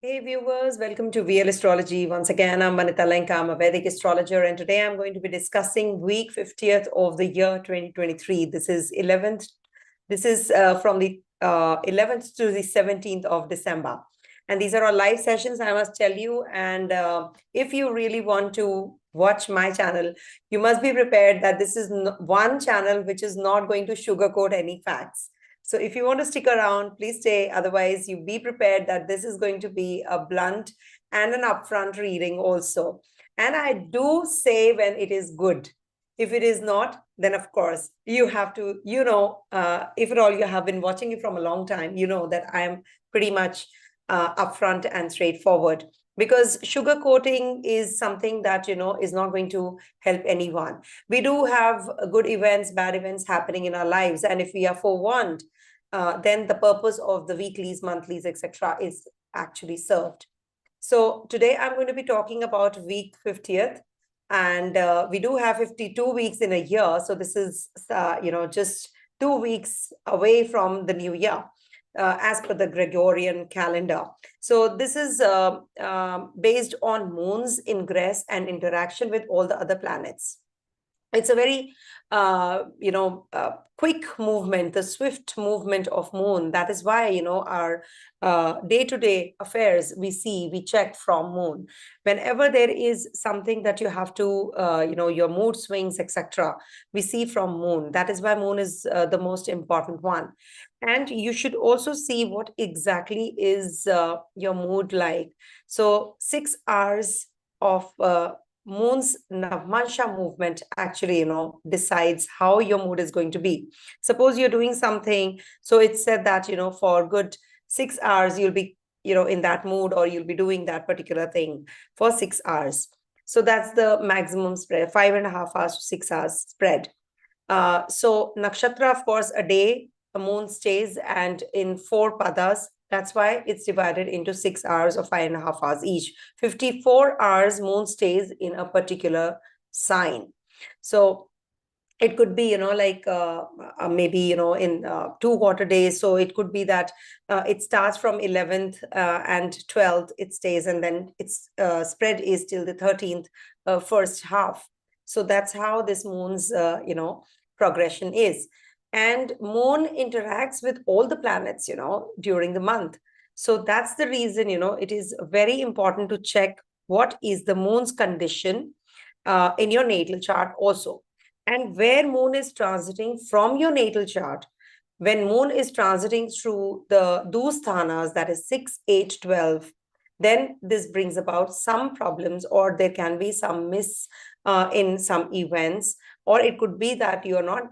Hey viewers, welcome to VL Astrology. Once again, I'm Vanita Lenka. I'm a Vedic astrologer, and today I'm going to be discussing week 50th of the year 2023. This is 11th. This is from the 11th to the 17th of December. And these are our live sessions, I must tell you. And if you really want to watch my channel, you must be prepared that this is one channel which is not going to sugarcoat any facts. So if you want to stick around, please stay. Otherwise, you be prepared that this is going to be a blunt and an upfront reading also. And I do say when it is good. If it is not, then of course you have to, if at all you have been watching it from a long time, you know that I am pretty much upfront and straightforward. Because sugarcoating is something that, is not going to help anyone. We do have good events, bad events happening in our lives. And if we are forewarned, then the purpose of the weeklies, monthlies, etc. is actually served. So today I'm going to be talking about week 50th. And we do have 52 weeks in a year. So this is, just 2 weeks away from the new year. As per the Gregorian calendar. So this is based on moon's ingress and interaction with all the other planets. It's a very, quick movement, the swift movement of moon. That is why, our day-to-day affairs we check from moon. Whenever there is something that you have to, your mood swings, etc., we see from moon. That is why moon is the most important one. And you should also see what exactly is your mood like. So 6 hours of moon's Navmansha movement actually, decides how your mood is going to be. Suppose you're doing something, so it's said that, for good 6 hours, you'll be, in that mood, or you'll be doing that particular thing for 6 hours. So that's the maximum spread, 5.5 hours to 6 hours spread. So nakshatra, of course, a day, a moon stays, and in 4 padas. That's why it's divided into 6 hours or 5.5 hours each. 54 hours moon stays in a particular sign. So it could be, maybe, in 2 quarter days. So it could be that it starts from 11th and 12th, it stays, and then its spread is till the 13th first half. So that's how this moon's, progression is. And moon interacts with all the planets, during the month. So that's the reason, it is very important to check what is the moon's condition in your natal chart also. And where moon is transiting from your natal chart, when moon is transiting through the dusthanas, that is 6, 8, 12, then this brings about some problems, or there can be some miss in some events, or it could be that you are not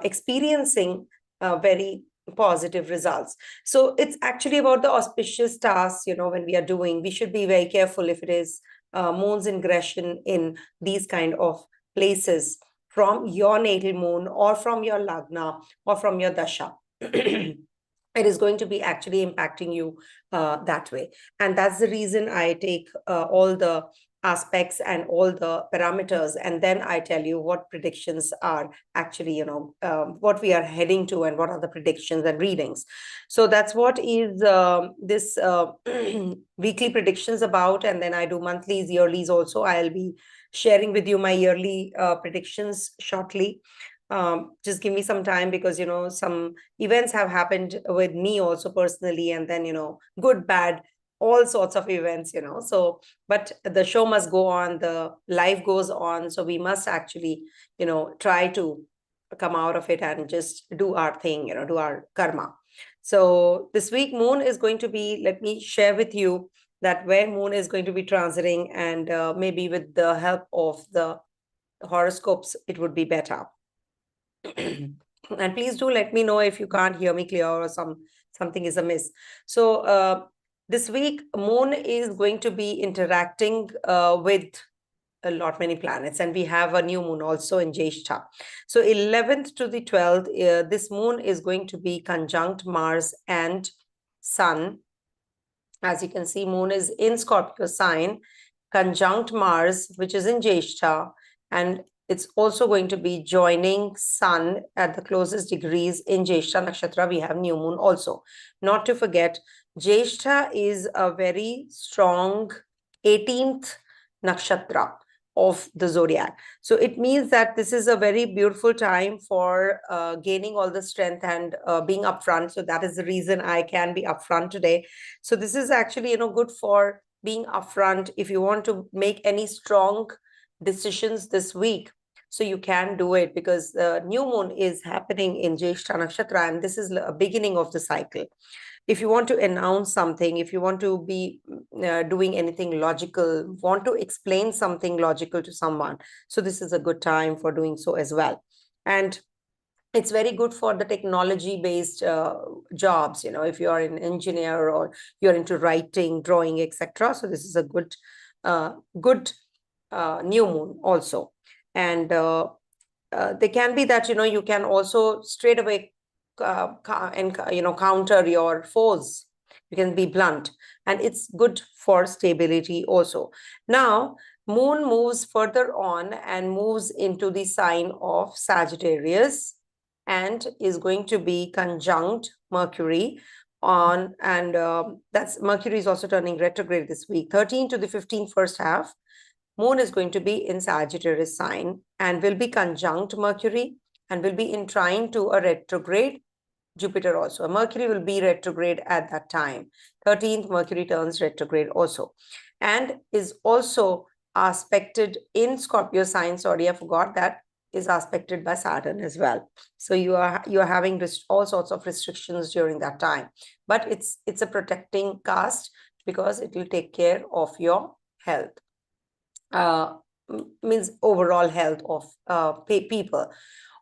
experiencing very positive results. So it's actually about the auspicious tasks, when we are doing, we should be very careful if it is moon's ingression in these kind of places from your natal moon, or from your lagna, or from your dasha. It is going to be actually impacting you that way. And that's the reason I take all the aspects and all the parameters, and then I tell you what predictions are actually, what we are heading to, and what are the predictions and readings. So that's what is this weekly predictions about. And then I do monthlies, yearlies also. I'll be sharing with you my yearly predictions shortly. Just give me some time, because some events have happened with me also personally, and then good, bad, all sorts of events, so, but the show must go on, the life goes on, so we must actually try to come out of it and just do our thing, do our karma. So this week moon is going to be, let me share with you that where moon is going to be transiting, and maybe with the help of the horoscopes it would be better. And please do let me know if you can't hear me clear, or something is amiss. So this week moon is going to be interacting with a lot many planets, and we have a new moon also in Jyeshtha. So 11th to the 12th, this moon is going to be conjunct Mars and Sun. As you can see, moon is in Scorpio sign, conjunct Mars, which is in Jyeshtha, and it's also going to be joining Sun at the closest degrees in Jyeshtha Nakshatra. We have new moon also. Not to forget, Jyeshtha is a very strong 18th nakshatra of the zodiac. So it means that this is a very beautiful time for gaining all the strength and being upfront. So that is the reason I can be upfront today. So this is actually, good for being upfront if you want to make any strong decisions this week. So you can do it because the new moon is happening in Jyeshtha Nakshatra, and this is a beginning of the cycle. If you want to announce something, if you want to be doing anything logical, want to explain something logical to someone, so this is a good time for doing so as well. And it's very good for the technology based jobs, if you are an engineer or you're into writing, drawing, etc. So this is a good new moon also. And there can be that you can also straight away counter your foes. You can be blunt, and it's good for stability also. Now moon moves further on and moves into the sign of Sagittarius, and is going to be conjunct Mercury on, and that's Mercury is also turning retrograde this week, 13 to the 15th first half. Moon is going to be in Sagittarius sign and will be conjunct Mercury and will be in trine to a retrograde Jupiter also. Mercury will be retrograde at that time. 13th Mercury turns retrograde also, and is also aspected in Scorpio sign. Sorry, I forgot that is aspected by Saturn as well. So you are having all sorts of restrictions during that time, but it's a protecting cast because it will take care of your health. Means overall health of people.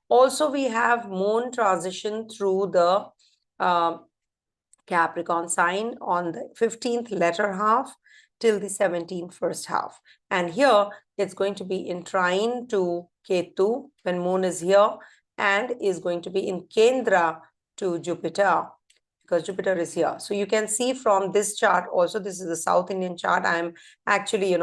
Also, we have moon transition through the Capricorn sign on the 15th latter half till the 17th first half. And here it's going to be in trine to Ketu when moon is here, and is going to be in Kendra to Jupiter because Jupiter is here. So you can see from this chart also, this is the South Indian chart. I'm actually,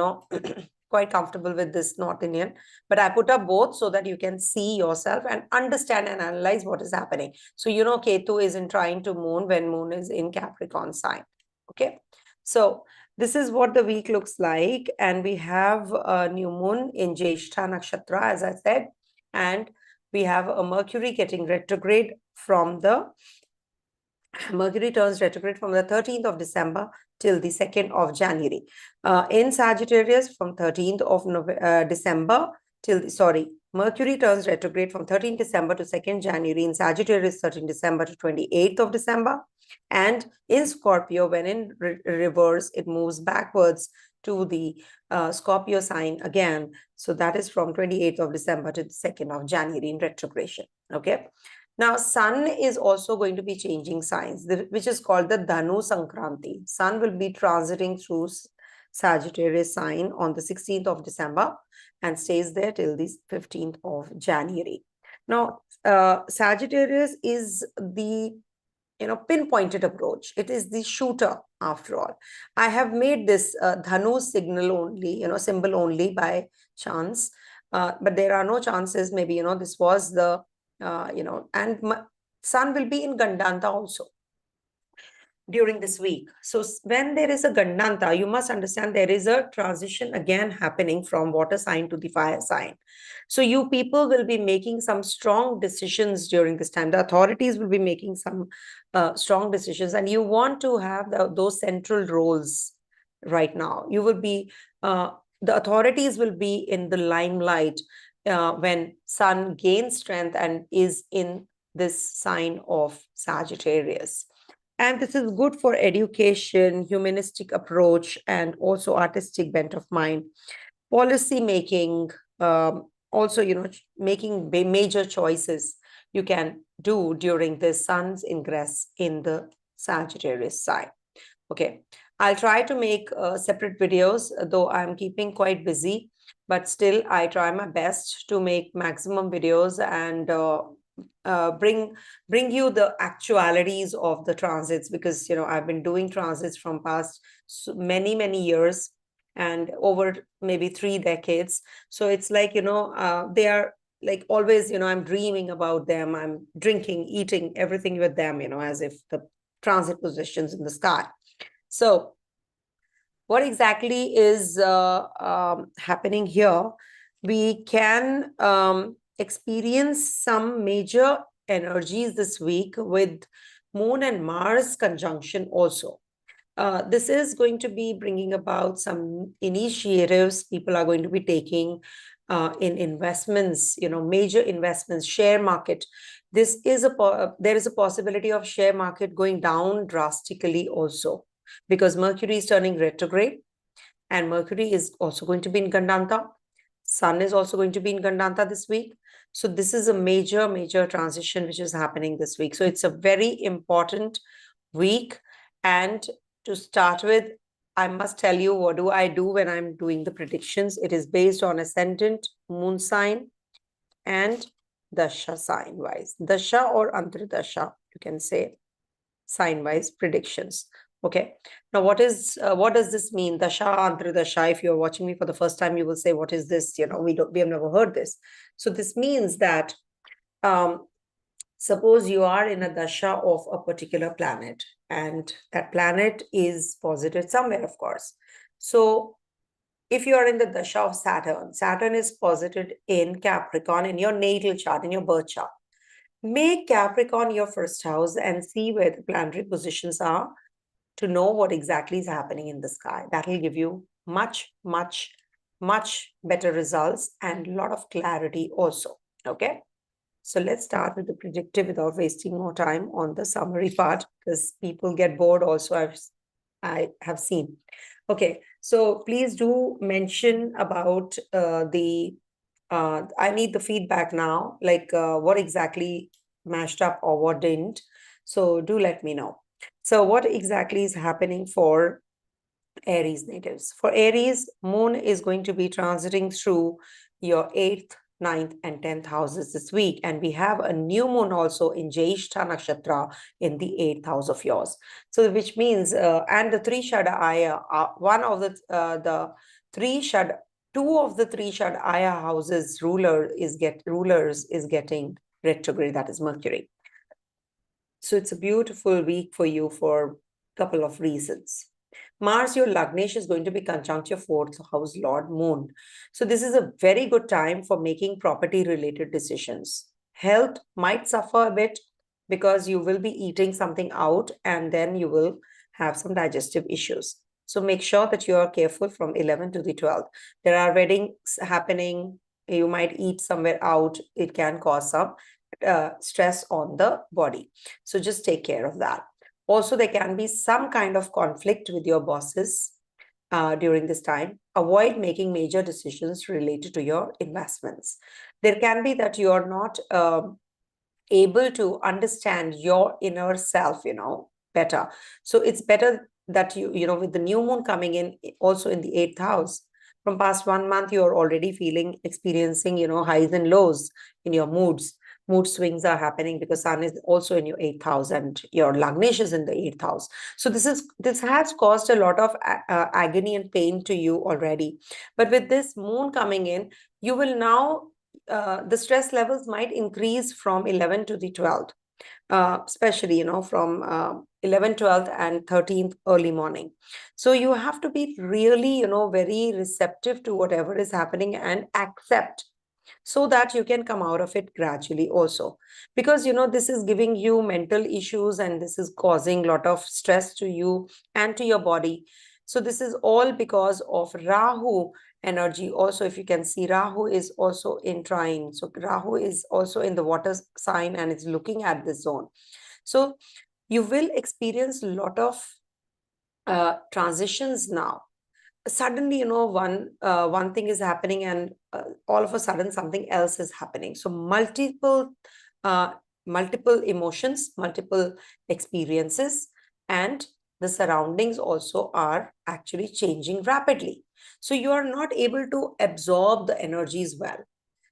quite comfortable with this North Indian, but I put up both so that you can see yourself and understand and analyze what is happening. So Ketu is in trine to moon when moon is in Capricorn sign. Okay, so this is what the week looks like, and we have a new moon in Jyeshtha Nakshatra, as I said, and we have a Mercury getting retrograde from the Mercury turns retrograde from the 13th of December till the 2nd of January. In Sagittarius from 13th of December till, Mercury turns retrograde from 13th December to 2nd January. In Sagittarius, 13th December to 28th of December. And in Scorpio, when in reverse, it moves backwards to the Scorpio sign again. So that is from 28th of December to the 2nd of January in retrogression. Okay. Now, Sun is also going to be changing signs, which is called the Dhanu Sankranti. Sun will be transiting through Sagittarius sign on the 16th of December and stays there till the 15th of January. Now, Sagittarius is the pinpointed approach. It is the shooter after all. I have made this Dhanu signal only, symbol only by chance, but there are no chances. Maybe, this was the and Sun will be in Gandanta also during this week. So when there is a Gandanta, you must understand there is a transition again happening from water sign to the fire sign. So you people will be making some strong decisions during this time. The authorities will be making some strong decisions, and you want to have those central roles right now. You will be, the authorities will be in the limelight when Sun gains strength and is in this sign of Sagittarius. And this is good for education, humanistic approach, and also artistic bent of mind. Policy making, also, making major choices you can do during this Sun's ingress in the Sagittarius sign. Okay, I'll try to make separate videos, though I'm keeping quite busy, but still I try my best to make maximum videos and bring you the actualities of the transits, because I've been doing transits from past many years, and over maybe 3 decades. So it's like, they are like always, I'm dreaming about them. I'm drinking, eating, everything with them, as if the transit positions in the sky. So what exactly is happening here? We can experience some major energies this week with Moon and Mars conjunction also. This is going to be bringing about some initiatives people are going to be taking in investments, major investments, share market. There is a possibility of share market going down drastically also, because Mercury is turning retrograde, and Mercury is also going to be in Gandanta. Sun is also going to be in Gandanta this week. So this is a major, major transition which is happening this week. So it's a very important week. And to start with, I must tell you, what do I do when I'm doing the predictions? It is based on ascendant, moon sign, and Dasha sign wise. Dasha or Antardasha, you can say, sign wise predictions. Okay. Now, what does this mean? Dasha, Antardasha. If you're watching me for the first time, you will say, what is this? We have never heard this. So this means that suppose you are in a dasha of a particular planet, and that planet is posited somewhere, of course. So if you are in the dasha of Saturn is posited in Capricorn in your natal chart, in your birth chart. Make Capricorn your first house and see where the planetary positions are to know what exactly is happening in the sky. That will give you much, much, much better results and a lot of clarity also. Okay. So let's start with the predictive without wasting more time on the summary part, because people get bored also, I have seen. Okay, so please do mention about I need the feedback now, like what exactly mashed up or what didn't. So do let me know. So what exactly is happening for Aries natives? For Aries, Moon is going to be transiting through your 8th, 9th, and 10th houses this week. And we have a new moon also in Jyeshtha Nakshatra in the 8th house of yours. So which means, and the three Shada Aya, one of the three Shad, two of the three Shad Aya houses rulers is getting retrograde, that is Mercury. So it's a beautiful week for you for a couple of reasons. Mars, your Lagnesh, is going to be conjunct your 4th house Lord Moon. So this is a very good time for making property-related decisions. Health might suffer a bit because you will be eating something out and then you will have some digestive issues. So make sure that you are careful from 11 to the 12th. There are weddings happening. You might eat somewhere out. It can cause some stress on the body. So just take care of that. Also, there can be some kind of conflict with your bosses during this time. Avoid making major decisions related to your investments. There can be that you are not able to understand your inner self, better. So it's better that with the new moon coming in also in the 8th house, from past 1 month, you're already experiencing, highs and lows in your moods. Mood swings are happening because Sun is also in your 8th house and your Lagnesh is in the 8th house. So this has caused a lot of agony and pain to you already. But with this moon coming in, you will now, the stress levels might increase from 11 to the 12th, especially, from 11, 12th and 13th early morning. So you have to be really, very receptive to whatever is happening and accept, so that you can come out of it gradually also, because this is giving you mental issues and this is causing a lot of stress to you and to your body. So this is all because of Rahu energy also. If you can see, Rahu is also in trine, so Rahu is also in the water sign and it's looking at this zone. So you will experience a lot of transitions now. Suddenly, one thing is happening and all of a sudden something else is happening. So multiple emotions, multiple experiences, and the surroundings also are actually changing rapidly. So you are not able to absorb the energies well.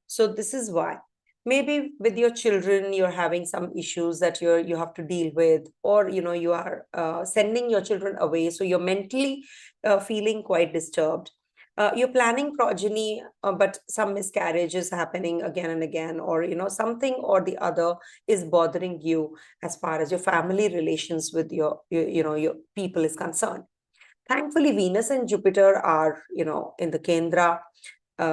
So this is why. Maybe with your children, you're having some issues that you have to deal with, or you are sending your children away, so you're mentally feeling quite disturbed. You're planning progeny, but some miscarriage is happening again and again, or something or the other is bothering you as far as your family relations with your people is concerned. Thankfully, Venus and Jupiter are in the Kendra.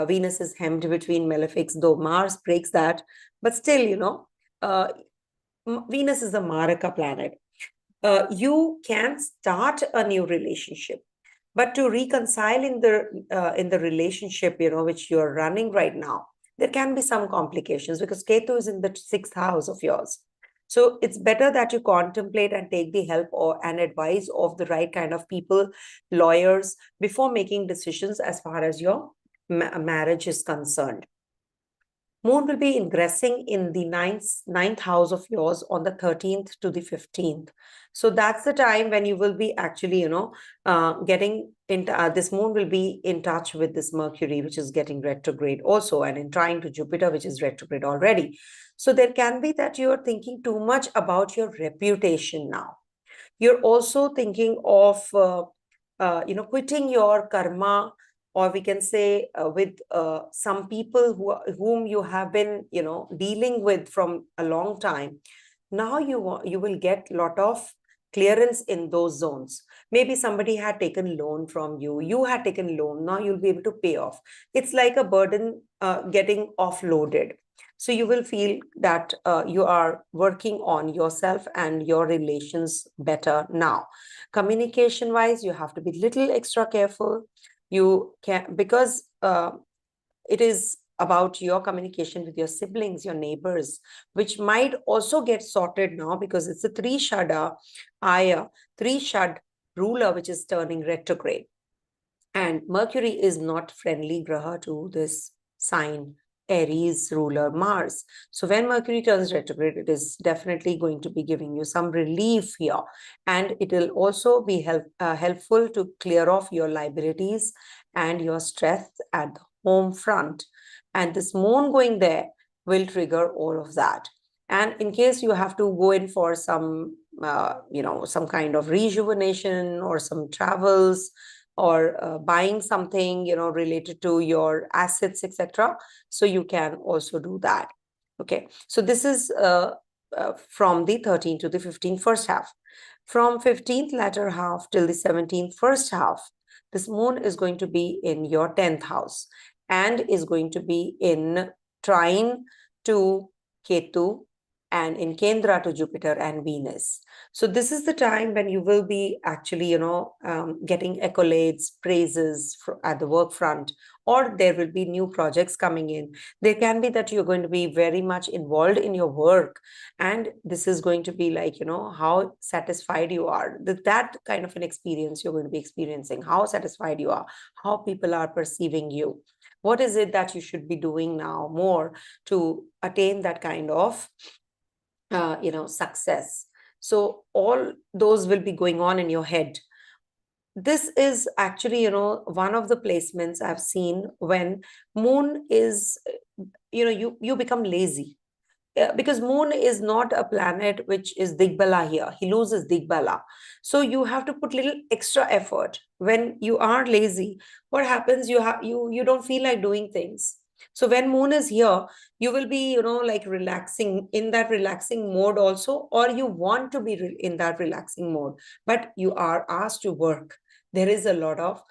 Venus is hemmed between malefics, though Mars breaks that. But still, uh, Venus is a Maraka planet. You can start a new relationship, but to reconcile in the relationship, which you're running right now, there can be some complications because Ketu is in the sixth house of yours. So it's better that you contemplate and take the help or and advice of the right kind of people, lawyers, before making decisions as far as your marriage is concerned. Moon will be ingressing in the ninth house of yours on the 13th to the 15th. So that's the time when you will be actually, getting into this moon will be in touch with this Mercury, which is getting retrograde also, and in trine to Jupiter, which is retrograde already. So there can be that you're thinking too much about your reputation now. You're also thinking of, quitting your karma, or we can say with some people whom you have been dealing with from a long time. Now you will get lot of clearance in those zones. Maybe somebody had taken loan from you, you had taken loan, now you'll be able to pay off. It's like a burden getting offloaded. So you will feel that you are working on yourself and your relations better now. Communication wise, you have to be little extra careful. You can, because it is about your communication with your siblings, your neighbors, which might also get sorted now because it's a three shada aya, three shad ruler, which is turning retrograde. And Mercury is not friendly graha to this sign, Aries ruler Mars. So when Mercury turns retrograde, it is definitely going to be giving you some relief here. And it will also be helpful to clear off your liabilities and your stress at the home front. And this moon going there will trigger all of that. And in case you have to go in for some, some kind of rejuvenation or some travels, or buying something related to your assets, etc., so you can also do that. Okay, so this is from the 13th to the 15th first half. From 15th latter half till the 17th first half, this moon is going to be in your 10th house and is going to be in trine to Ketu and in Kendra to Jupiter and Venus. So this is the time when you will be actually, getting accolades, praises at the work front, or there will be new projects coming in. There can be that you're going to be very much involved in your work, and this is going to be like, how satisfied you are. That kind of an experience you're going to be experiencing, how satisfied you are, how people are perceiving you. What is it that you should be doing now more to attain that kind of success? So all those will be going on in your head. This is actually one of the placements I've seen when moon is, you become lazy. Because moon is not a planet which is digbala here, he loses digbala. So you have to put little extra effort. When you are lazy, what happens, you don't feel like doing things. So when moon is here, you will be like relaxing, in that relaxing mode also, or you want to be in that relaxing mode, but you are asked to work. There is a lot of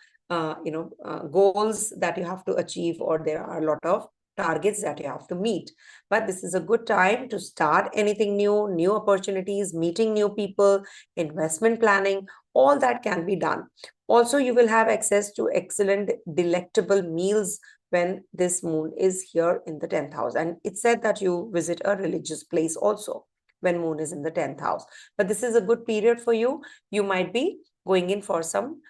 goals that you have to achieve, or there are a lot of targets that you have to meet. But this is a good time to start anything new, new opportunities, meeting new people, investment planning, all that can be done. Also, you will have access to excellent, delectable meals when this moon is here in the 10th house. And it's said that you visit a religious place also when moon is in the 10th house. But this is a good period for you. You might be going in for some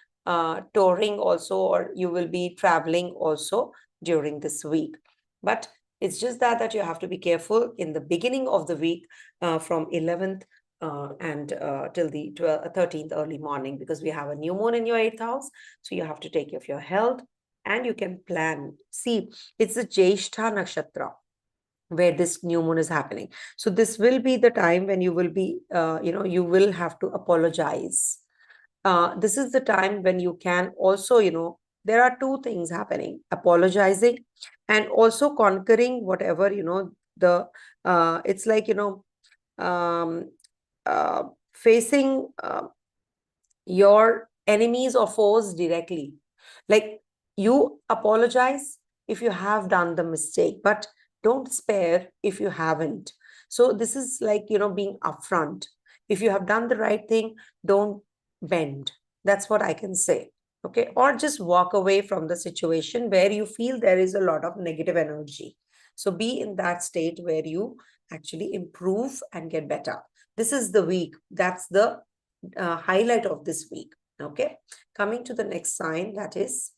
touring also, or you will be traveling also during this week. But it's just that you have to be careful in the beginning of the week, from 11th and till the 13th early morning, because we have a new moon in your 8th house. So you have to take care of your health, and you can plan. See, it's a Jyeshtha nakshatra. where this new moon is happening. So this will be the time when you will be, you will have to apologize. This is the time when you can also, there are two things happening: apologizing and also conquering whatever, it's like, um, uh, facing your enemies or foes directly. Like, you apologize if you have done the mistake, but don't spare if you haven't. So this is like, being upfront. If you have done the right thing, don't bend. That's what I can say. Okay. Or just walk away from the situation where you feel there is a lot of negative energy. So be in that state where you actually improve and get better. This is the week. That's the highlight of this week. Okay. Coming to the next sign, that is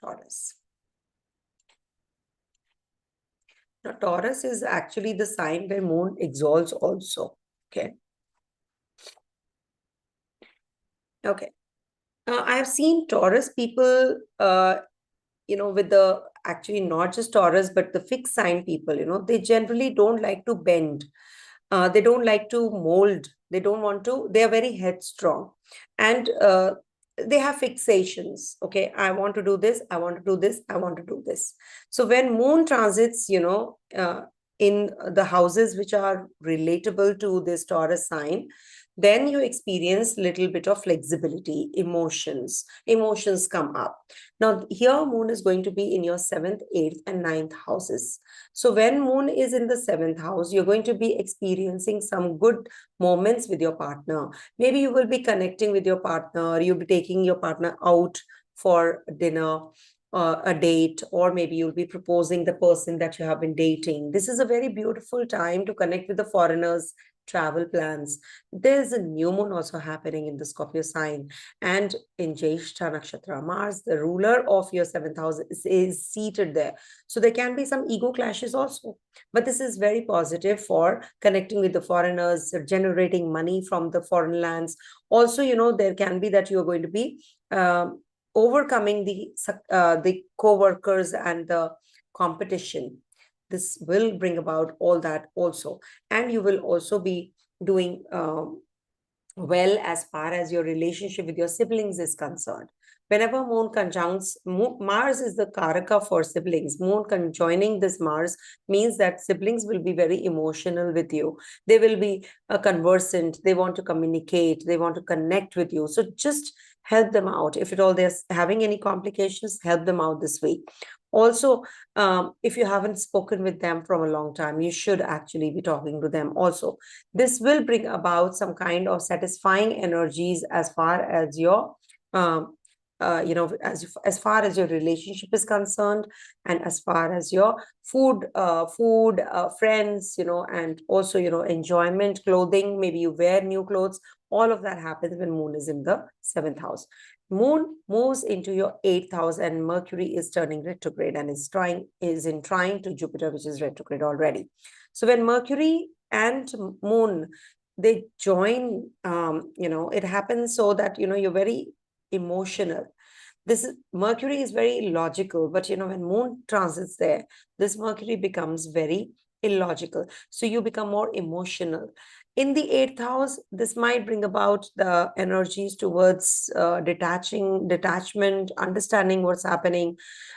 Taurus. Now, Taurus is actually the sign where moon exalts also. Okay. Okay. I have seen Taurus people, with the actually not just Taurus, but the fixed sign people, they generally don't like to bend. They don't like to mold. They don't want to, they are very headstrong. And they have fixations. Okay, I want to do this, I want to do this, I want to do this. So when moon transits, in the houses which are relatable to this Taurus sign, then you experience little bit of flexibility. Emotions come up. Now here moon is going to be in your 7th, 8th and 9th houses. So when moon is in the 7th house, you're going to be experiencing some good moments with your partner. Maybe you will be connecting with your partner, you'll be taking your partner out for dinner, a date, or maybe you'll be proposing the person that you have been dating. This is a very beautiful time to connect with the foreigners, travel plans. There's a new moon also happening in the Scorpio sign, and in Jyeshtha Nakshatra, Mars, the ruler of your 7th house, is seated there. So there can be some ego clashes also, but this is very positive for connecting with the foreigners, generating money from the foreign lands. Also, there can be that you're going to be overcoming the co-workers and the competition. This will bring about all that also. And you will also be doing well as far as your relationship with your siblings is concerned. Whenever moon conjuncts, Mars is the karaka for siblings. Moon conjoining this Mars means that siblings will be very emotional with you. They will be conversant. They want to communicate. They want to connect with you. So just help them out. If at all they're having any complications, help them out this week. Also, if you haven't spoken with them from a long time, you should actually be talking to them also. This will bring about some kind of satisfying energies as far as your as far as your relationship is concerned, and as far as your food, friends, and also, enjoyment, clothing. Maybe you wear new clothes. All of that happens when moon is in the 7th house. Moon moves into your 8th house, and Mercury is turning retrograde and is in trine to Jupiter, which is retrograde already. So when Mercury and moon, they join, it happens so that, you're very emotional. Mercury is very logical, but when moon transits there, this Mercury becomes very illogical. So you become more emotional. In the 8th house, this might bring about the energies towards detachment, understanding what's happening.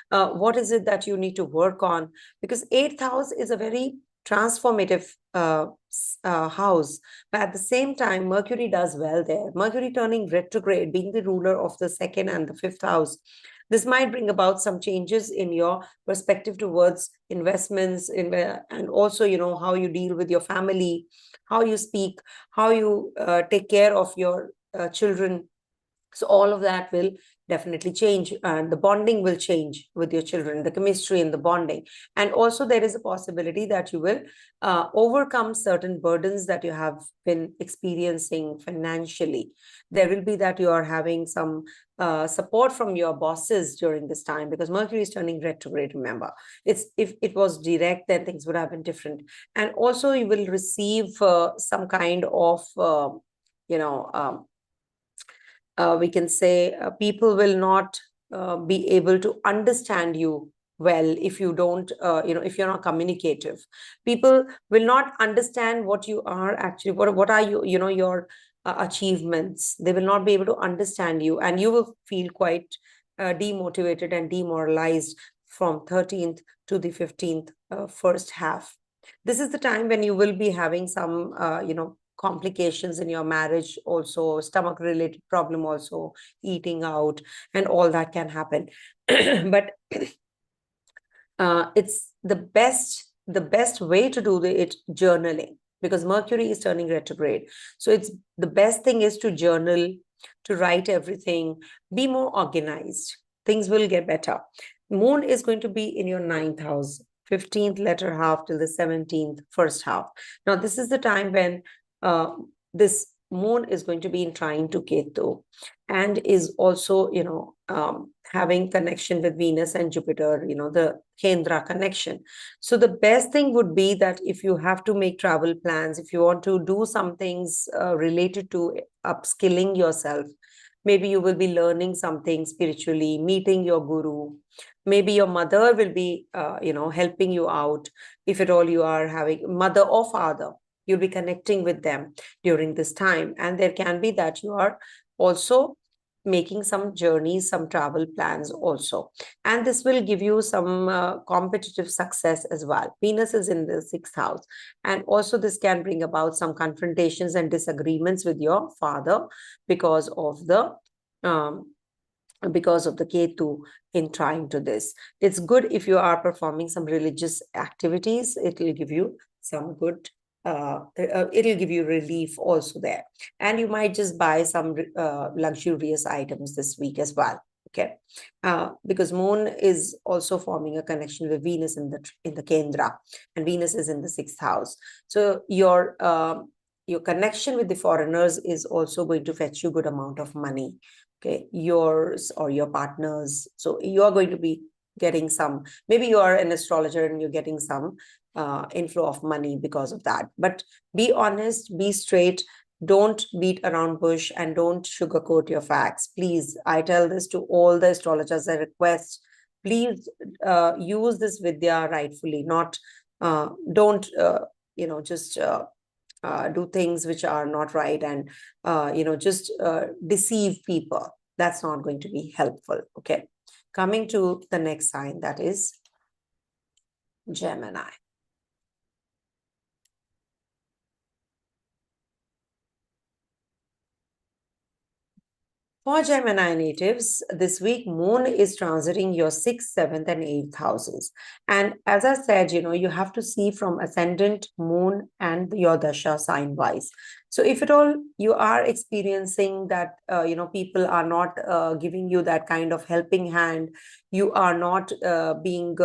What is it that you need to work on? Because 8th house is a very transformative house, but at the same time, Mercury does well there. Mercury turning retrograde, being the ruler of the 2nd and the 5th house, this might bring about some changes in your perspective towards investments, and also, how you deal with your family, how you speak, how you take care of your children. So all of that will definitely change, and the bonding will change with your children, the chemistry and the bonding. And also there is a possibility that you will overcome certain burdens that you have been experiencing financially. There will be that you are having some support from your bosses during this time, because Mercury is turning retrograde. Remember, if it was direct, then things would have been different. And also you will receive some kind of you know um, we can say people will not be able to understand you well, if you don't, if you're not communicative. People will not understand what you are actually, what are you, your achievements. They will not be able to understand you, and you will feel quite demotivated and demoralized from 13th to the 15th first half. This is the time when you will be having some, complications in your marriage, also stomach related problem, also eating out, and all that can happen. But it's the best way to do it journaling, because Mercury is turning retrograde. So it's the best thing is to journal, to write everything, be more organized. Things will get better. Moon is going to be in your ninth house, 15th latter half till the 17th first half. Now, this is the time when this moon is going to be in trine to Ketu, and is also, having connection with Venus and Jupiter, the Kendra connection. So the best thing would be that if you have to make travel plans, if you want to do some things related to upskilling yourself, maybe you will be learning something spiritually, meeting your guru. Maybe your mother will be, helping you out. If at all you are having mother or father, you'll be connecting with them during this time. And there can be that you are also making some journeys, some travel plans also. And this will give you some competitive success as well. Venus is in the sixth house. And also this can bring about some confrontations and disagreements with your father because of the Ketu in trying to this. It's good if you are performing some religious activities. It will give you some good, it'll give you relief also there. And you might just buy some luxurious items this week as well. Okay, because Moon is also forming a connection with Venus in the Kendra, and Venus is in the sixth house. So your connection with the foreigners is also going to fetch you good amount of money. Okay, yours or your partners. So you are going to be getting some, maybe you are an astrologer and you're getting some inflow of money because of that. But be honest, be straight, don't beat around bush, and don't sugarcoat your facts. Please, I tell this to all the astrologers, I request, please use this vidya rightfully, not, don't, just do things which are not right, and just deceive people. That's not going to be helpful. Okay, coming to the next sign, that is Gemini. For Gemini natives, this week, Moon is transiting your 6th, 7th, and 8th houses. And as I said, you have to see from Ascendant, Moon, and your Dasha sign wise. So if at all you are experiencing that, people are not giving you that kind of helping hand, you are not being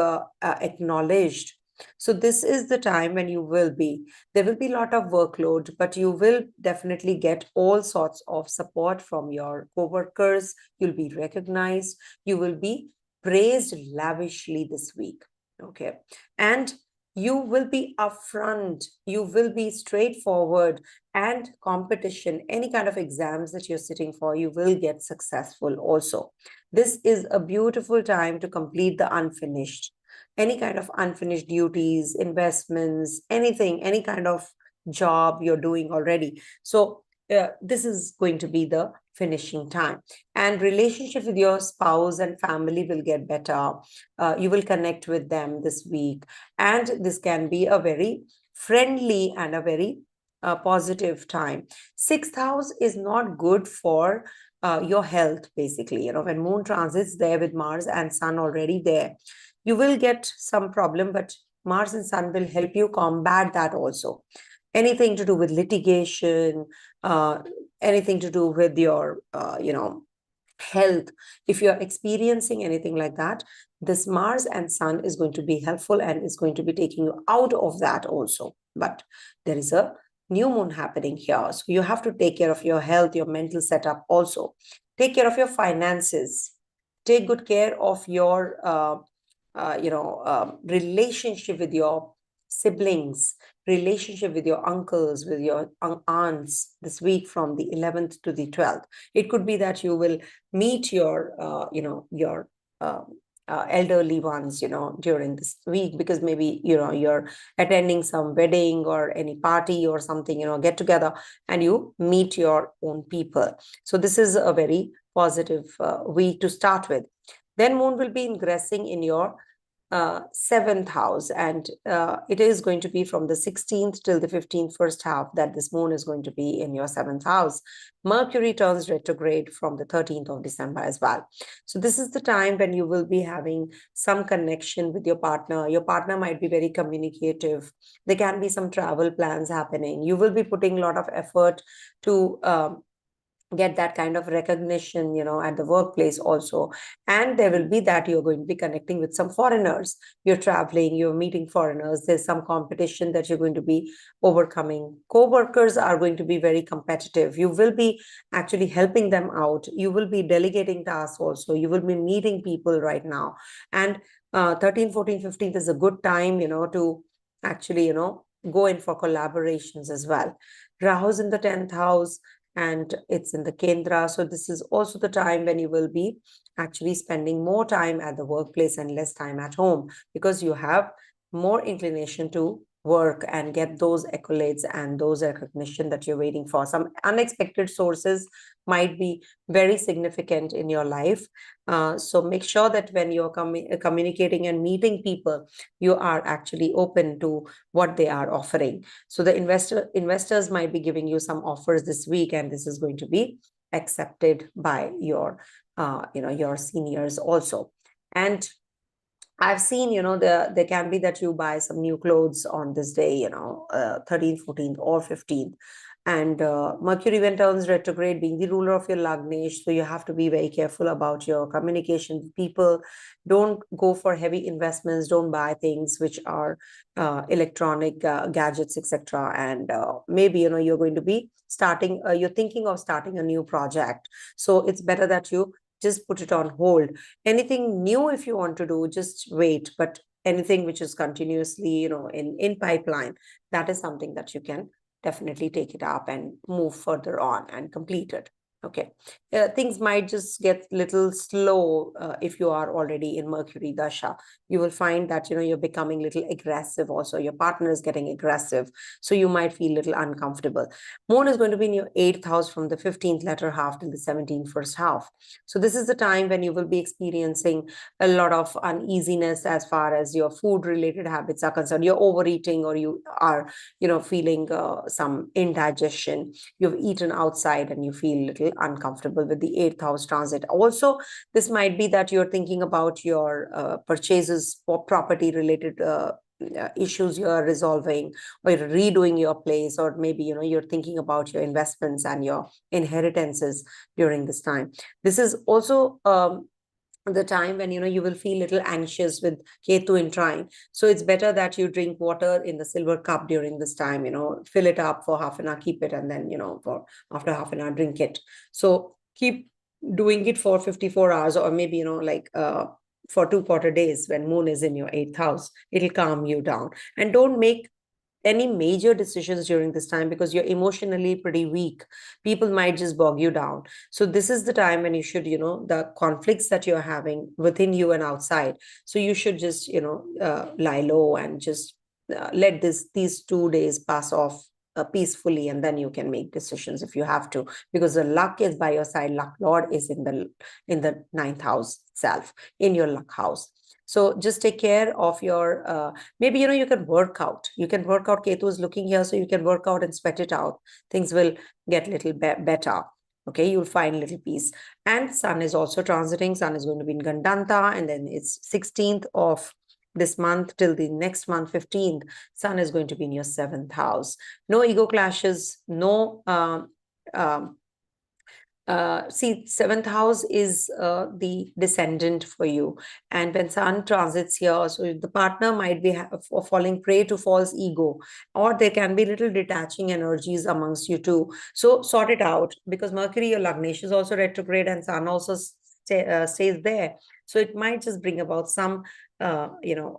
acknowledged. So this is the time when there will be a lot of workload, but you will definitely get all sorts of support from your coworkers. You'll be recognized. You will be praised lavishly this week. Okay. And you will be upfront. You will be straightforward, and competition, any kind of exams that you're sitting for, you will get successful also. This is a beautiful time to complete the unfinished, any kind of unfinished duties, investments, anything, any kind of job you're doing already. So this is going to be the finishing time. And relationship with your spouse and family will get better. You will connect with them this week. And this can be a very friendly and a very positive time. Sixth house is not good for your health, basically. When Moon transits there with Mars and Sun already there, you will get some problem, but Mars and Sun will help you combat that also. Anything to do with litigation, anything to do with your, health. If you're experiencing anything like that, this Mars and Sun is going to be helpful and is going to be taking you out of that also. But there is a new moon happening here. So you have to take care of your health, your mental setup also. Take care of your finances. Take good care of your relationship with your siblings, relationship with your uncles, with your aunts this week from the 11th to the 12th. It could be that you will meet your elderly ones, during this week, because maybe, you're attending some wedding or any party or something, get together, and you meet your own people. So this is a very positive week to start with. Then moon will be ingressing in your seventh house, and it is going to be from the 16th till the 15th, first half, that this moon is going to be in your seventh house. Mercury turns retrograde from the 13th of December as well. So this is the time when you will be having some connection with your partner. Your partner might be very communicative. There can be some travel plans happening. You will be putting a lot of effort to get that kind of recognition, at the workplace also. And there will be that you're going to be connecting with some foreigners. You're traveling, you're meeting foreigners. There's some competition that you're going to be overcoming. Co-workers are going to be very competitive. You will be actually helping them out. You will be delegating tasks also. You will be meeting people right now. And 13, 14, 15th is a good time, to actually, go in for collaborations as well. Rahu's in the 10th house, and it's in the Kendra. So this is also the time when you will be actually spending more time at the workplace and less time at home, because you have more inclination to work and get those accolades and those recognition that you're waiting for. Some unexpected sources might be very significant in your life. So make sure that when you're communicating and meeting people, you are actually open to what they are offering. So the investors might be giving you some offers this week, and this is going to be accepted by your your seniors also. And I've seen, there can be that you buy some new clothes on this day, 13th, 14th, or 15th. And Mercury, when turns retrograde, being the ruler of your Lagnesh, so you have to be very careful about your communication with people. Don't go for heavy investments. Don't buy things which are electronic gadgets, etc. And maybe, you're going to be starting, you're thinking of starting a new project. So it's better that you just put it on hold. Anything new, if you want to do, just wait. But anything which is continuously, in pipeline, that is something that you can definitely take it up and move further on and complete it. Okay. Things might just get little slow if you are already in Mercury Dasha. You will find that, you're becoming a little aggressive also. Your partner is getting aggressive. So you might feel a little uncomfortable. Moon is going to be in your 8th house from the 15th latter half till the 17th first half. So this is the time when you will be experiencing a lot of uneasiness as far as your food related habits are concerned. You're overeating, or you are, feeling some indigestion. You've eaten outside and you feel a little uncomfortable with the 8th house transit. Also, this might be that you're thinking about your purchases for property related issues you're resolving, or you're redoing your place, or maybe you're thinking about your investments and your inheritances during this time. This is also the time when you will feel a little anxious with Ketu in trine. So it's better that you drink water in the silver cup during this time. Fill it up for half an hour, keep it, and then for after half an hour drink it. So keep doing it for 54 hours, or maybe for 2 quarter days. When moon is in your 8th house, it'll calm you down. And don't make any major decisions during this time, because you're emotionally pretty weak. People might just bog you down. So this is the time when you should, the conflicts that you're having within you and outside, so you should just lie low and just let these 2 days pass off peacefully, and then you can make decisions if you have to, because the luck is by your side. Luck lord is in the 9th house itself, in your luck house. So just take care of your, maybe, you can work out. Ketu is looking here, so you can work out and sweat it out. Things will get a little better. Okay, you'll find little peace. And Sun is also transiting. Sun is going to be in Gandanta, and then it's 16th of this month till the next month, 15th. Sun is going to be in your 7th house. No ego clashes, no see, 7th house is the descendant for you. And when Sun transits here, so the partner might be falling prey to false ego, or there can be little detaching energies amongst you too. So sort it out, because Mercury, your Lagnesh, is also retrograde, and Sun also stays there. So it might just bring about some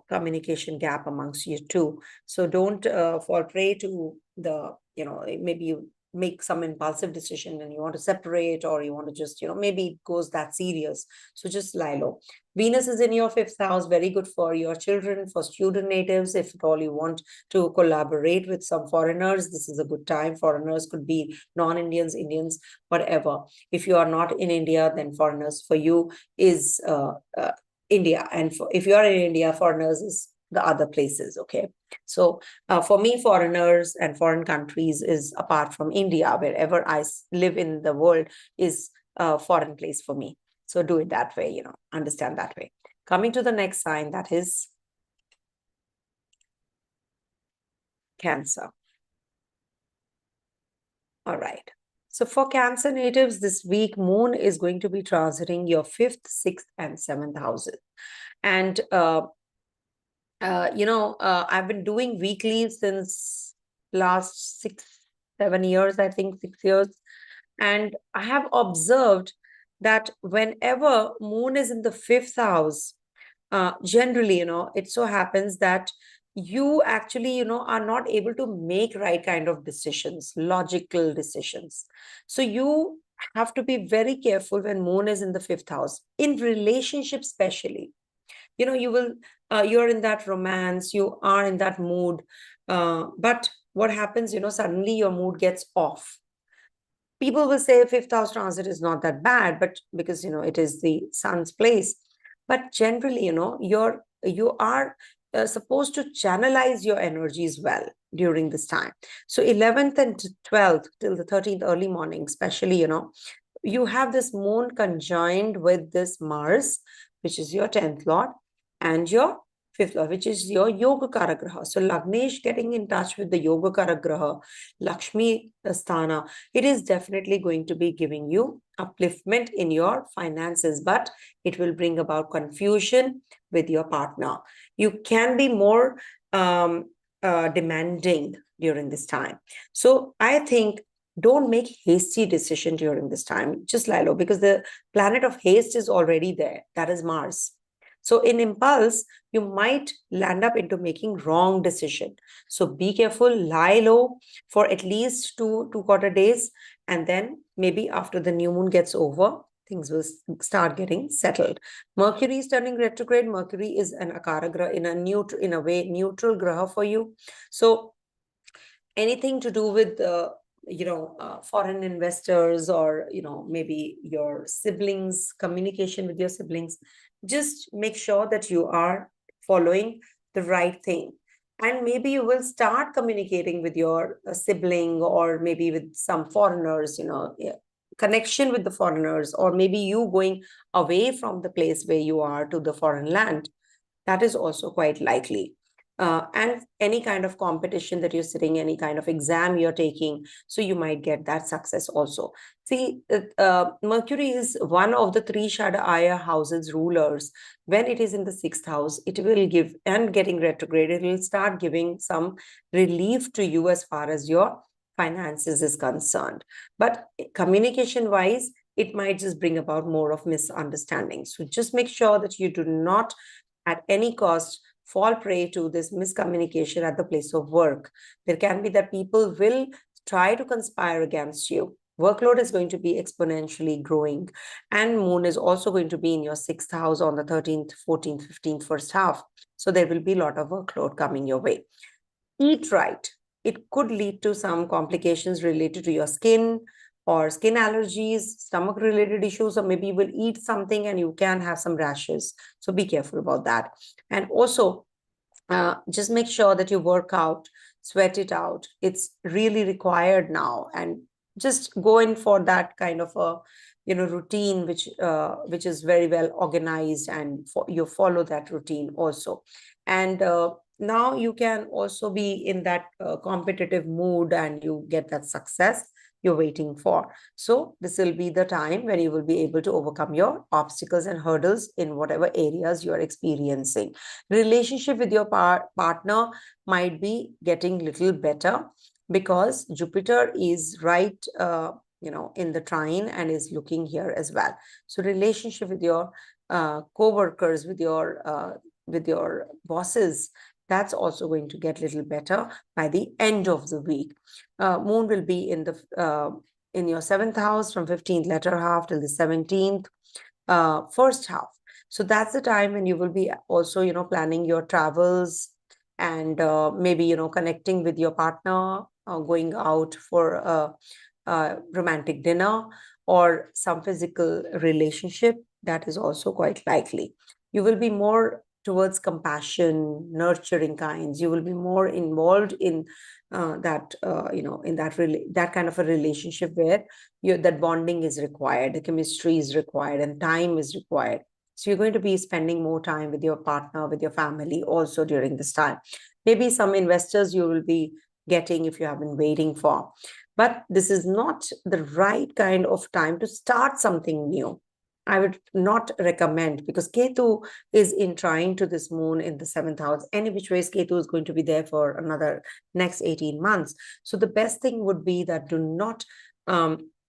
communication gap amongst you two. So don't fall prey to the maybe you make some impulsive decision and you want to separate, or you want to just, maybe it goes that serious. So just lie low. Venus is in your 5th house, very good for your children, for student natives. If at all you want to collaborate with some foreigners, this is a good time. Foreigners could be non-Indians, Indians, whatever. If you are not in India, then foreigners for you is India. And if you are in India, foreigners is the other places, okay? So for me, foreigners and foreign countries is apart from India. Wherever I live in the world is a foreign place for me. So do it that way, understand that way. Coming to the next sign, that is Cancer. All right. So for Cancer natives, this week, Moon is going to be transiting your 5th, 6th, and 7th houses. And I've been doing weekly since last 7 years, I think 6 years. And I have observed that whenever Moon is in the 5th house, generally, it so happens that you actually, are not able to make right kind of decisions, logical decisions. So you have to be very careful when Moon is in the 5th house, in relationships especially. You're in that romance, you are in that mood, but what happens, suddenly your mood gets off. People will say 5th house transit is not that bad, but because it is the sun's place. But generally, you are supposed to channelize your energies well during this time. So 11th and 12th till the 13th early morning, especially, you have this Moon conjoined with this Mars, which is your 10th lord, and your 5th lord, which is your Yoga Karagraha. So Lagnesh getting in touch with the Yoga Karagraha, Lakshmi Sthana, it is definitely going to be giving you upliftment in your finances, but it will bring about confusion with your partner. You can be more demanding during this time. So I think don't make hasty decision during this time. Just lie low, because the planet of haste is already there. That is Mars. So in impulse, you might land up into making wrong decision. So be careful, lie low for at least two quarter days. And then maybe after the new moon gets over, things will start getting settled. Mercury is turning retrograde. Mercury is an akara graha, in a way, neutral graha for you. So anything to do with foreign investors, or maybe your siblings, communication with your siblings, just make sure that you are following the right thing. And maybe you will start communicating with your sibling, or maybe with some foreigners, connection with the foreigners, or maybe you going away from the place where you are to the foreign land. That is also quite likely. And any kind of competition that you're sitting, any kind of exam you're taking, so you might get that success also. See, Mercury is one of the 3 Shadaya houses rulers. When it is in the 6th house, it will give, and getting retrograde, it will start giving some relief to you as far as your finances is concerned. But communication wise, it might just bring about more of misunderstandings. So just make sure that you do not at any cost fall prey to this miscommunication at the place of work. There can be that people will try to conspire against you. Workload is going to be exponentially growing, and Moon is also going to be in your 6th house on the 13th, 14th, 15th, first half. So there will be a lot of workload coming your way. Eat right. It could lead to some complications related to your skin, or skin allergies, stomach related issues, or maybe you will eat something and you can have some rashes. So be careful about that. And also, just make sure that you work out, sweat it out. It's really required now. And just go in for that kind of a routine, which is very well organized, and you follow that routine also. And now you can also be in that competitive mood, and you get that success you're waiting for. So this will be the time when you will be able to overcome your obstacles and hurdles in whatever areas you are experiencing. Relationship with your partner might be getting little better, because Jupiter is right in the trine and is looking here as well. So relationship with your co-workers, with your bosses, that's also going to get a little better by the end of the week. Moon will be in the in your 7th house from 15th latter half till the 17th first half. So that's the time when you will be also, planning your travels and maybe, connecting with your partner, going out for a romantic dinner or some physical relationship. That is also quite likely. You will be more towards compassion, nurturing kinds. You will be more involved in that, in that kind of a relationship where that bonding is required, the chemistry is required, and time is required. So you're going to be spending more time with your partner, with your family also during this time. Maybe some investors you will be getting if you have been waiting for. But this is not the right kind of time to start something new. I would not recommend, because Ketu is in trine to this moon in the 7th house. Any which ways, Ketu is going to be there for another next 18 months. So the best thing would be that do not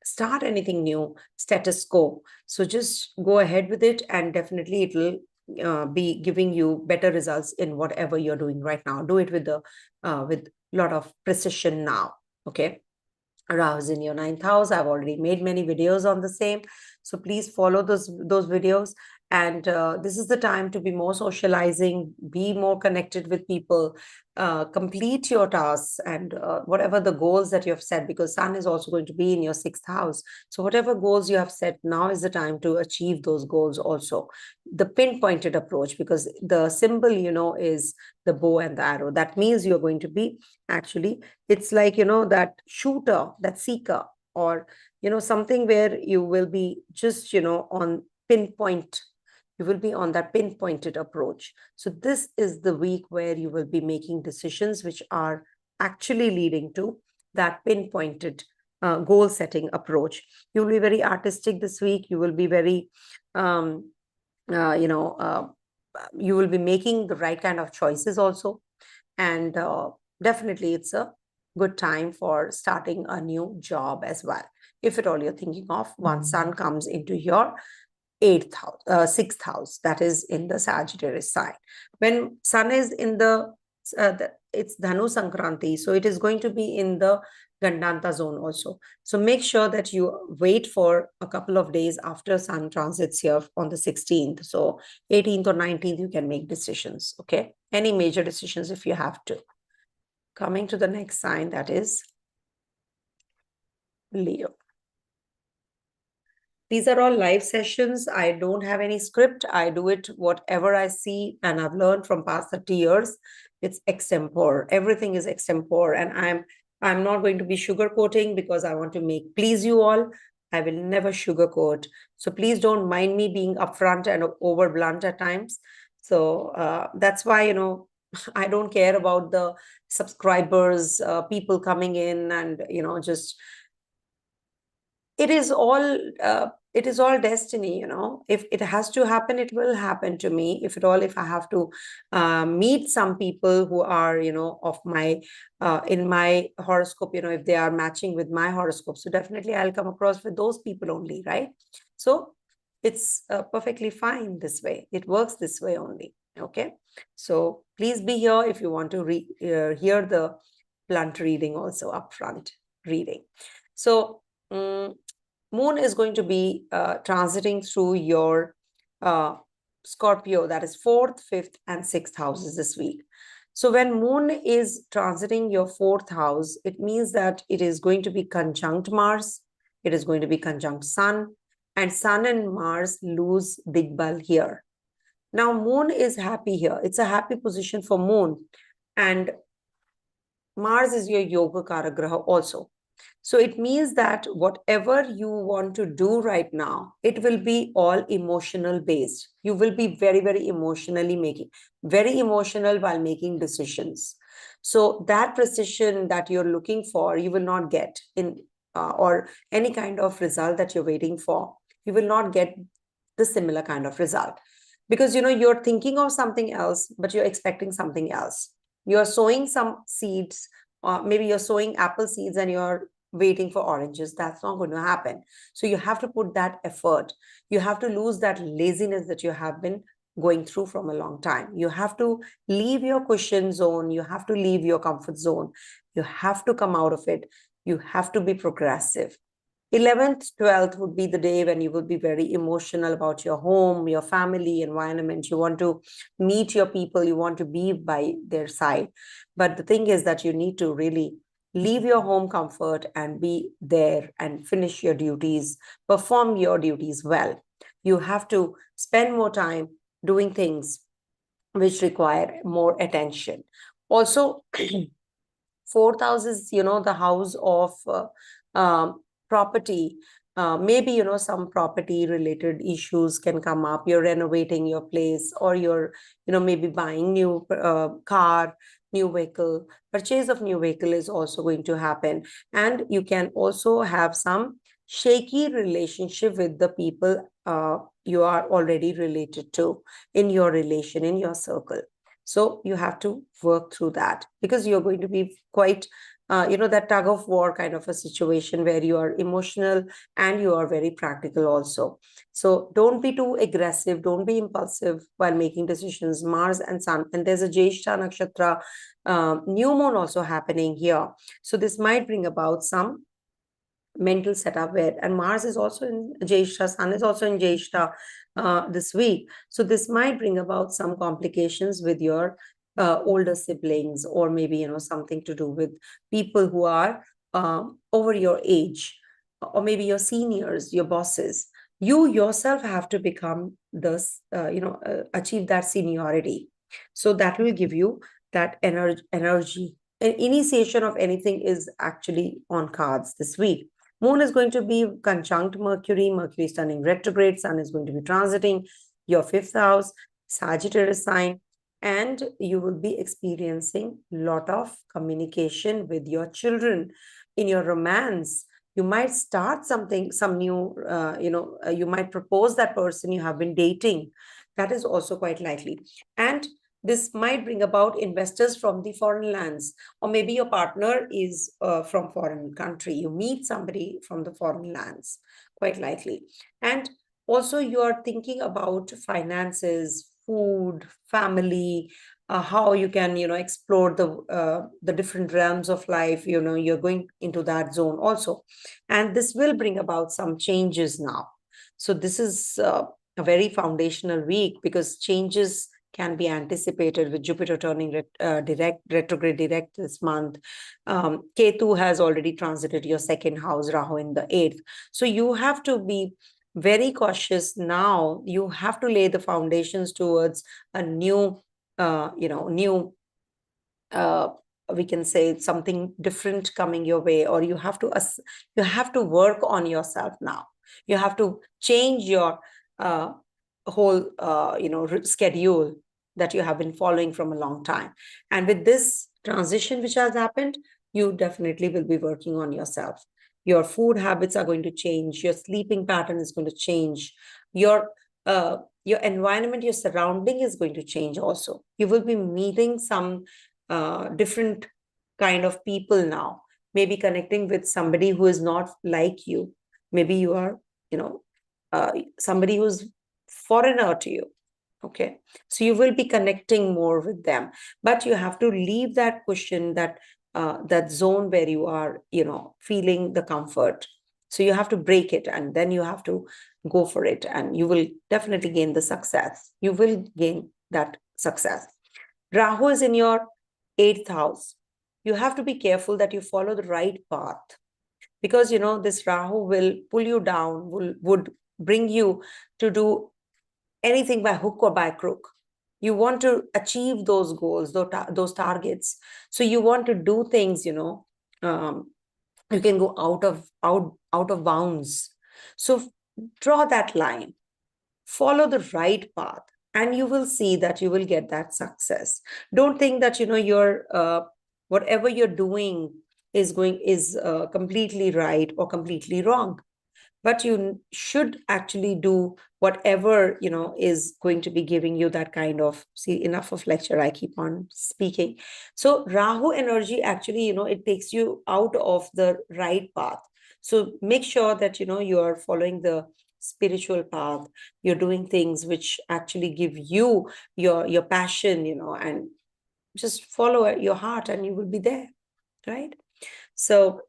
start anything new, status quo. So just go ahead with it, and definitely it will be giving you better results in whatever you're doing right now. Do it with a lot of precision now. Okay. Rahu's in your 9th house. I've already made many videos on the same. So please follow those videos. And this is the time to be more socializing, be more connected with people, complete your tasks and whatever the goals that you have set, because Sun is also going to be in your 6th house. So whatever goals you have set, now is the time to achieve those goals also. The pinpointed approach, because the symbol, is the bow and the arrow. That means you're going to be actually, it's like, that shooter, that seeker, or, something where you will be just, on pinpoint. You will be on that pinpointed approach. So this is the week where you will be making decisions which are actually leading to that pinpointed goal setting approach. You will be very artistic this week. You will be very, you will be making the right kind of choices also. And definitely it's a good time for starting a new job as well, if at all you're thinking of, once Sun comes into your 8th house, 6th house, that is in the Sagittarius sign. When Sun is in it's Dhanu Sankranti, so it is going to be in the Gandanta zone also. So make sure that you wait for a couple of days after Sun transits here on the 16th. So 18th or 19th, you can make decisions, okay? Any major decisions if you have to. Coming to the next sign, that is Leo. These are all live sessions. I don't have any script. I do it whatever I see, and I've learned from past 30 years. It's extempore. Everything is extempore, and I'm not going to be sugarcoating because I want to please you all. I will never sugarcoat. So please don't mind me being upfront and over blunt at times. So that's why, I don't care about the subscribers, people coming in and, just it is all destiny. If it has to happen, it will happen to me. If I have to meet some people who are, of my in my horoscope, if they are matching with my horoscope, so definitely I'll come across with those people only, right? So it's perfectly fine this way. It works this way only. Okay, so please be here if you want to hear the blunt reading, also upfront reading. So Moon is going to be transiting through your Scorpio, that is 4th, 5th, and 6th houses this week. So when Moon is transiting your 4th house, it means that it is going to be conjunct Mars, it is going to be conjunct Sun, and Sun and Mars lose Digbal here. Now, Moon is happy here. It's a happy position for Moon. And Mars is your Yoga Karagraha also. So it means that whatever you want to do right now, it will be all emotional based. You will be very, very very emotional while making decisions. So that precision that you're looking for, you will not get in, or any kind of result that you're waiting for. You will not get the similar kind of result, because, you're thinking of something else, but you're expecting something else. You're sowing some seeds, maybe you're sowing apple seeds and you're waiting for oranges. That's not going to happen. So you have to put that effort. You have to lose that laziness that you have been going through from a long time. You have to leave your cushion zone. You have to leave your comfort zone. You have to come out of it. You have to be progressive. 11th, 12th would be the day when you will be very emotional about your home, your family, environment. You want to meet your people. You want to be by their side. But the thing is that you need to really leave your home comfort and be there and finish your duties, perform your duties well. You have to spend more time doing things which require more attention. Also, fourth house is, the house of property. Maybe, some property related issues can come up. You're renovating your place, or you're, maybe buying new car, new vehicle. Purchase of new vehicle is also going to happen. And you can also have some shaky relationship with the people you are already related to in your relation, in your circle. So you have to work through that, because you're going to be quite, that tug of war kind of a situation where you are emotional and you are very practical also. So don't be too aggressive. Don't be impulsive while making decisions. Mars and Sun, and there's a Jyeshta Nakshatra new moon also happening here. So this might bring about some mental setup where, and Mars is also in Jyeshta, Sun is also in Jyeshta this week. So this might bring about some complications with your older siblings, or maybe, something to do with people who are over your age, or maybe your seniors, your bosses. You yourself have to become this, achieve that seniority. So that will give you that energy. Initiation of anything is actually on cards this week. Moon is going to be conjunct Mercury. Mercury is turning retrograde. Sun is going to be transiting your fifth house, Sagittarius sign, and you will be experiencing a lot of communication with your children. In your romance, you might start something, some new, you might propose that person you have been dating. That is also quite likely. And this might bring about investors from the foreign lands, or maybe your partner is from foreign country. You meet somebody from the foreign lands, quite likely. And also you're thinking about finances, food, family, how you can, explore the different realms of life. You're going into that zone also. And this will bring about some changes now. So this is a very foundational week, because changes can be anticipated with Jupiter turning retrograde direct this month. Ketu has already transited your second house, Rahu in the 8th. So you have to be very cautious now. You have to lay the foundations towards a new, we can say something different coming your way, or you have to work on yourself now. You have to change your whole schedule that you have been following from a long time. And with this transition which has happened, you definitely will be working on yourself. Your food habits are going to change. Your sleeping pattern is going to change. Your environment, your surrounding is going to change also. You will be meeting some different kind of people now. Maybe connecting with somebody who is not like you. Maybe you are, somebody who's foreigner to you. Okay, so you will be connecting more with them, but you have to leave that cushion, that zone where you are, feeling the comfort. So you have to break it, and then you have to go for it, and you will definitely gain the success. You will gain that success. Rahu is in your 8th house. You have to be careful that you follow the right path, because this Rahu will pull you down, would bring you to do anything by hook or by crook. You want to achieve those goals, those targets. So you want to do things, you can go out of bounds. So draw that line, follow the right path, and you will see that you will get that success. Don't think that you're whatever you're doing is completely right or completely wrong. But you should actually do whatever is going to be giving you that kind of, see, enough of lecture, I keep on speaking. So Rahu energy actually, it takes you out of the right path. So make sure that you are following the spiritual path. You're doing things which actually give you your passion, and just follow your heart and you will be there, right? So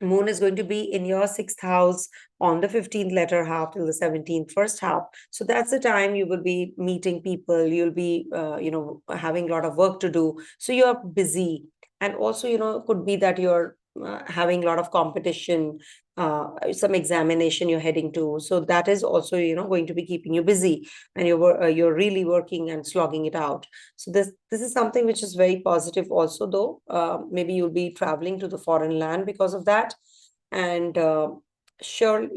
Moon is going to be in your sixth house on the 15th letter half till the 17th first half. So that's the time you will be meeting people. You'll be, having a lot of work to do. So you're busy. And also, could be that you're having a lot of competition, some examination you're heading to. So that is also, going to be keeping you busy, and you're really working and slogging it out. So this is something which is very positive also, though. Maybe you'll be traveling to the foreign land because of that. And sure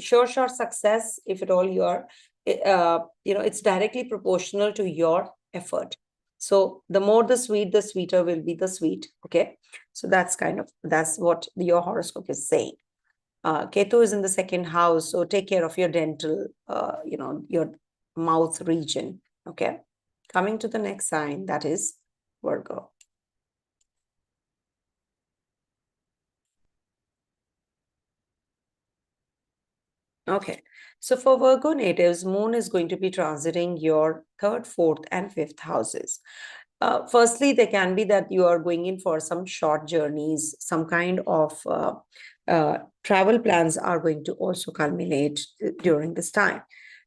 success, if at all you are, it's directly proportional to your effort. So the more the sweet, the sweeter will be the sweet. Okay. So that's what your horoscope is saying. Ketu is in the second house, so take care of your dental, your mouth region. Okay. Coming to the next sign, that is Virgo. Okay, so for Virgo natives, Moon is going to be transiting your third, fourth, and fifth houses. Firstly, there can be that you are going in for some short journeys, some kind of travel plans are going to also culminate during this time.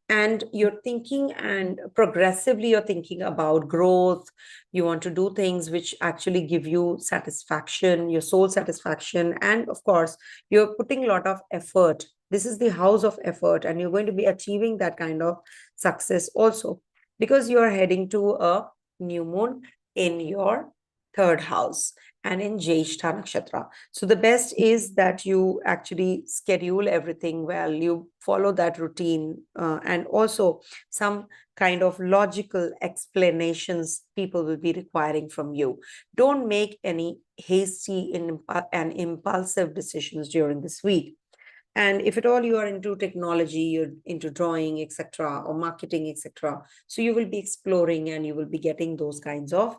And you're thinking, and progressively you're thinking about growth. You want to do things which actually give you satisfaction, your soul satisfaction. And of course, you're putting a lot of effort. This is the house of effort, and you're going to be achieving that kind of success also, because you're heading to a new moon in your third house and in Jyeshtha Nakshatra. So the best is that you actually schedule everything well, you follow that routine, and also some kind of logical explanations people will be requiring from you. Don't make any hasty and impulsive decisions during this week. And if at all you are into technology, you're into drawing, etc., or marketing, etc., so you will be exploring and you will be getting those kinds of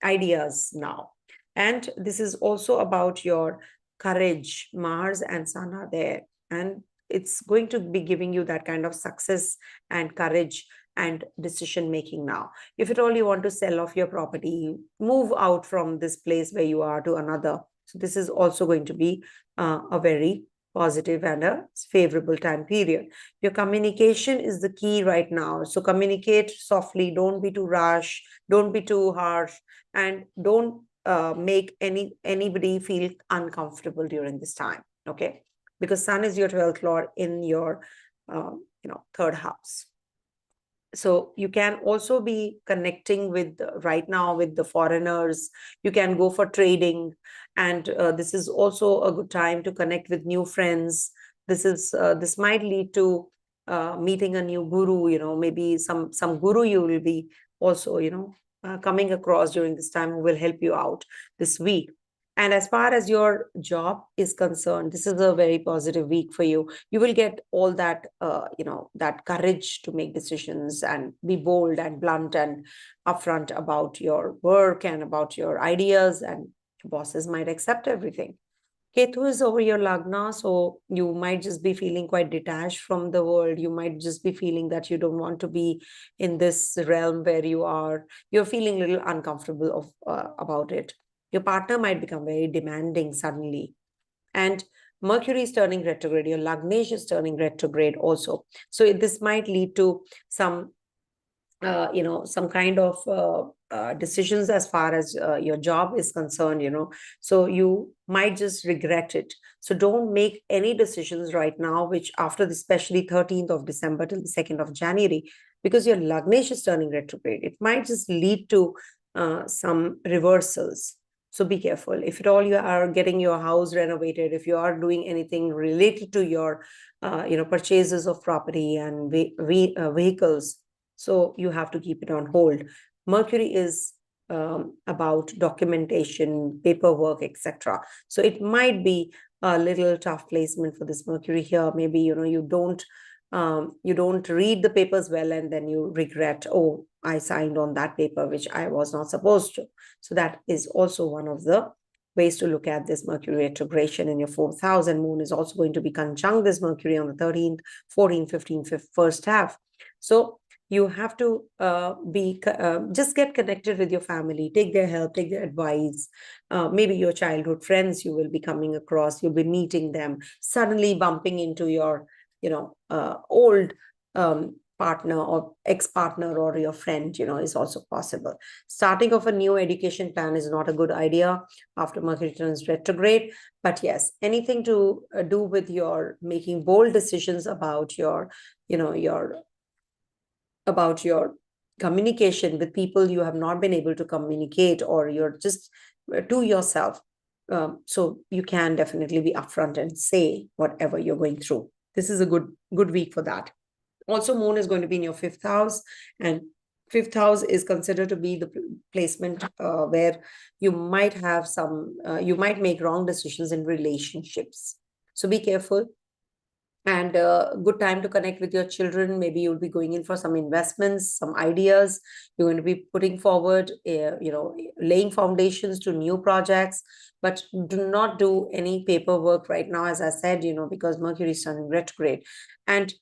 ideas now. And this is also about your courage. Mars and Sun are there, and it's going to be giving you that kind of success and courage and decision making now. If at all you want to sell off your property, move out from this place where you are to another. So this is also going to be a very positive and a favorable time period. Your communication is the key right now. So communicate softly, don't be too rash, don't be too harsh, and don't make anybody feel uncomfortable during this time. Okay, because Sun is your 12th lord in your third house. So you can also be connecting with right now with the foreigners. You can go for trading, and this is also a good time to connect with new friends. This might lead to meeting a new guru. Maybe some guru you will be also coming across during this time, who will help you out this week. And as far as your job is concerned, this is a very positive week for you. You will get all that, that courage to make decisions and be bold and blunt and upfront about your work and about your ideas, and bosses might accept everything. Ketu is over your Lagna, so you might just be feeling quite detached from the world. You might just be feeling that you don't want to be in this realm where you are. You're feeling a little uncomfortable about it. Your partner might become very demanding suddenly. And Mercury is turning retrograde. Your Lagnesh is turning retrograde also. So this might lead to some some kind of decisions as far as your job is concerned, so you might just regret it. So don't make any decisions right now, which after especially 13th of December till the 2nd of January, because your Lagnesh is turning retrograde. It might just lead to some reversals. So be careful. If at all you are getting your house renovated, if you are doing anything related to your purchases of property and vehicles, so you have to keep it on hold. Mercury is about documentation, paperwork, etc. So it might be a little tough placement for this Mercury here. Maybe you don't read the papers well, and then you regret, oh, I signed on that paper which I was not supposed to. So that is also one of the ways to look at this Mercury retrogression in your 4th house, and moon is also going to be conjunct this Mercury on the 13th, 14th, 15th, first half. So you have to just get connected with your family, take their help, take their advice. Maybe your childhood friends you will be coming across, you'll be meeting them, suddenly bumping into your, old partner or ex-partner or your friend, is also possible. Starting of a new education plan is not a good idea after Mercury turns retrograde. But yes, anything to do with your making bold decisions about your, about your communication with people you have not been able to communicate, or you're just to yourself. So you can definitely be upfront and say whatever you're going through. This is a good week for that. Also, moon is going to be in your 5th house, and 5th house is considered to be the placement where you might have you might make wrong decisions in relationships. So be careful. And a good time to connect with your children. Maybe you'll be going in for some investments, some ideas. You're going to be putting forward, laying foundations to new projects. But do not do any paperwork right now, as I said, because Mercury is turning retrograde. And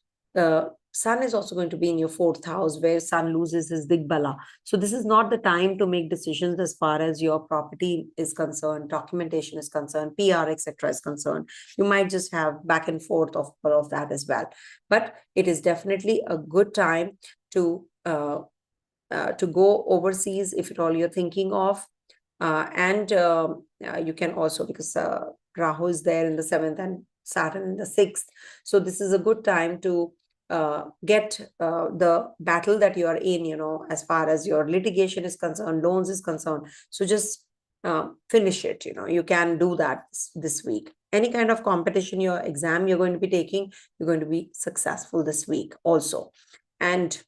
Sun is also going to be in your 4th house, where Sun loses his Digbala. So this is not the time to make decisions as far as your property is concerned, documentation is concerned, PR, etc. is concerned. You might just have back and forth of all of that as well. But it is definitely a good time to go overseas if at all you're thinking of. And you can also, because Rahu is there in the 7th and Saturn in the 6th. So this is a good time to get the battle that you are in, as far as your litigation is concerned, loans is concerned. So just finish it. You can do that this week. Any kind of competition, your exam you're going to be taking, you're going to be successful this week also. And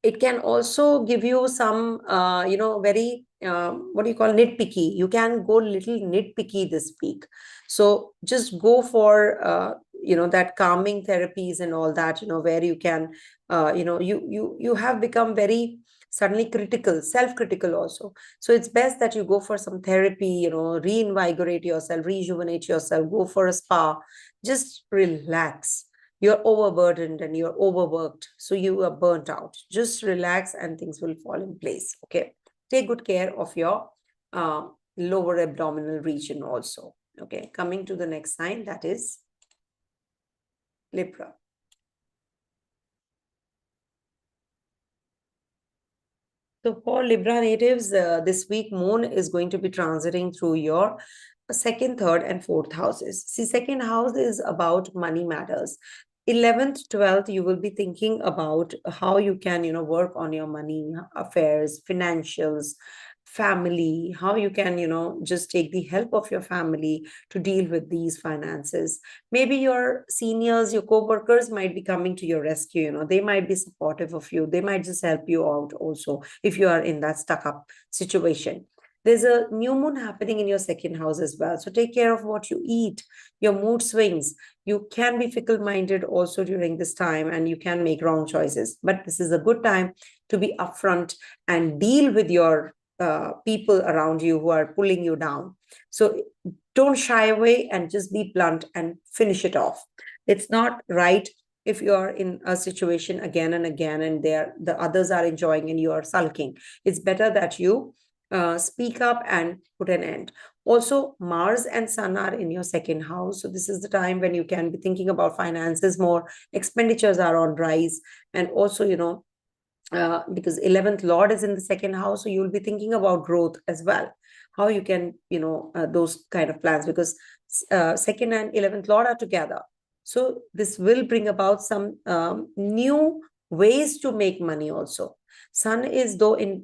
it can also give you some, very, what do you call, nitpicky. You can go little nitpicky this week. So just go for, that calming therapies and all that, where you can, you have become very suddenly critical, self-critical also. So it's best that you go for some therapy, reinvigorate yourself, rejuvenate yourself, go for a spa, just relax. You're overburdened and you're overworked, so you are burnt out. Just relax and things will fall in place. Okay, take good care of your lower abdominal region also. Okay, coming to the next sign, that is Libra. So for Libra natives, this week moon is going to be transiting through your 2nd, 3rd, and 4th houses. See, 2nd house is about money matters. 11th, 12th, you will be thinking about how you can, work on your money affairs, financials, family, how you can, just take the help of your family to deal with these finances. Maybe your seniors, your co-workers might be coming to your rescue. They might be supportive of you. They might just help you out also if you are in that stuck up situation. There's a new moon happening in your 2nd house as well. So take care of what you eat, your mood swings. You can be fickle-minded also during this time, and you can make wrong choices. But this is a good time to be upfront and deal with your people around you who are pulling you down. So don't shy away and just be blunt and finish it off. It's not right if you are in a situation again and again and the others are enjoying and you are sulking. It's better that you speak up and put an end. Also, Mars and Sun are in your 2nd house. So this is the time when you can be thinking about finances more. Expenditures are on rise. And also, because 11th Lord is in the 2nd house, so you'll be thinking about growth as well. How you can, those kind of plans, because 2nd and 11th Lord are together. So this will bring about some new ways to make money also. Sun is, though, in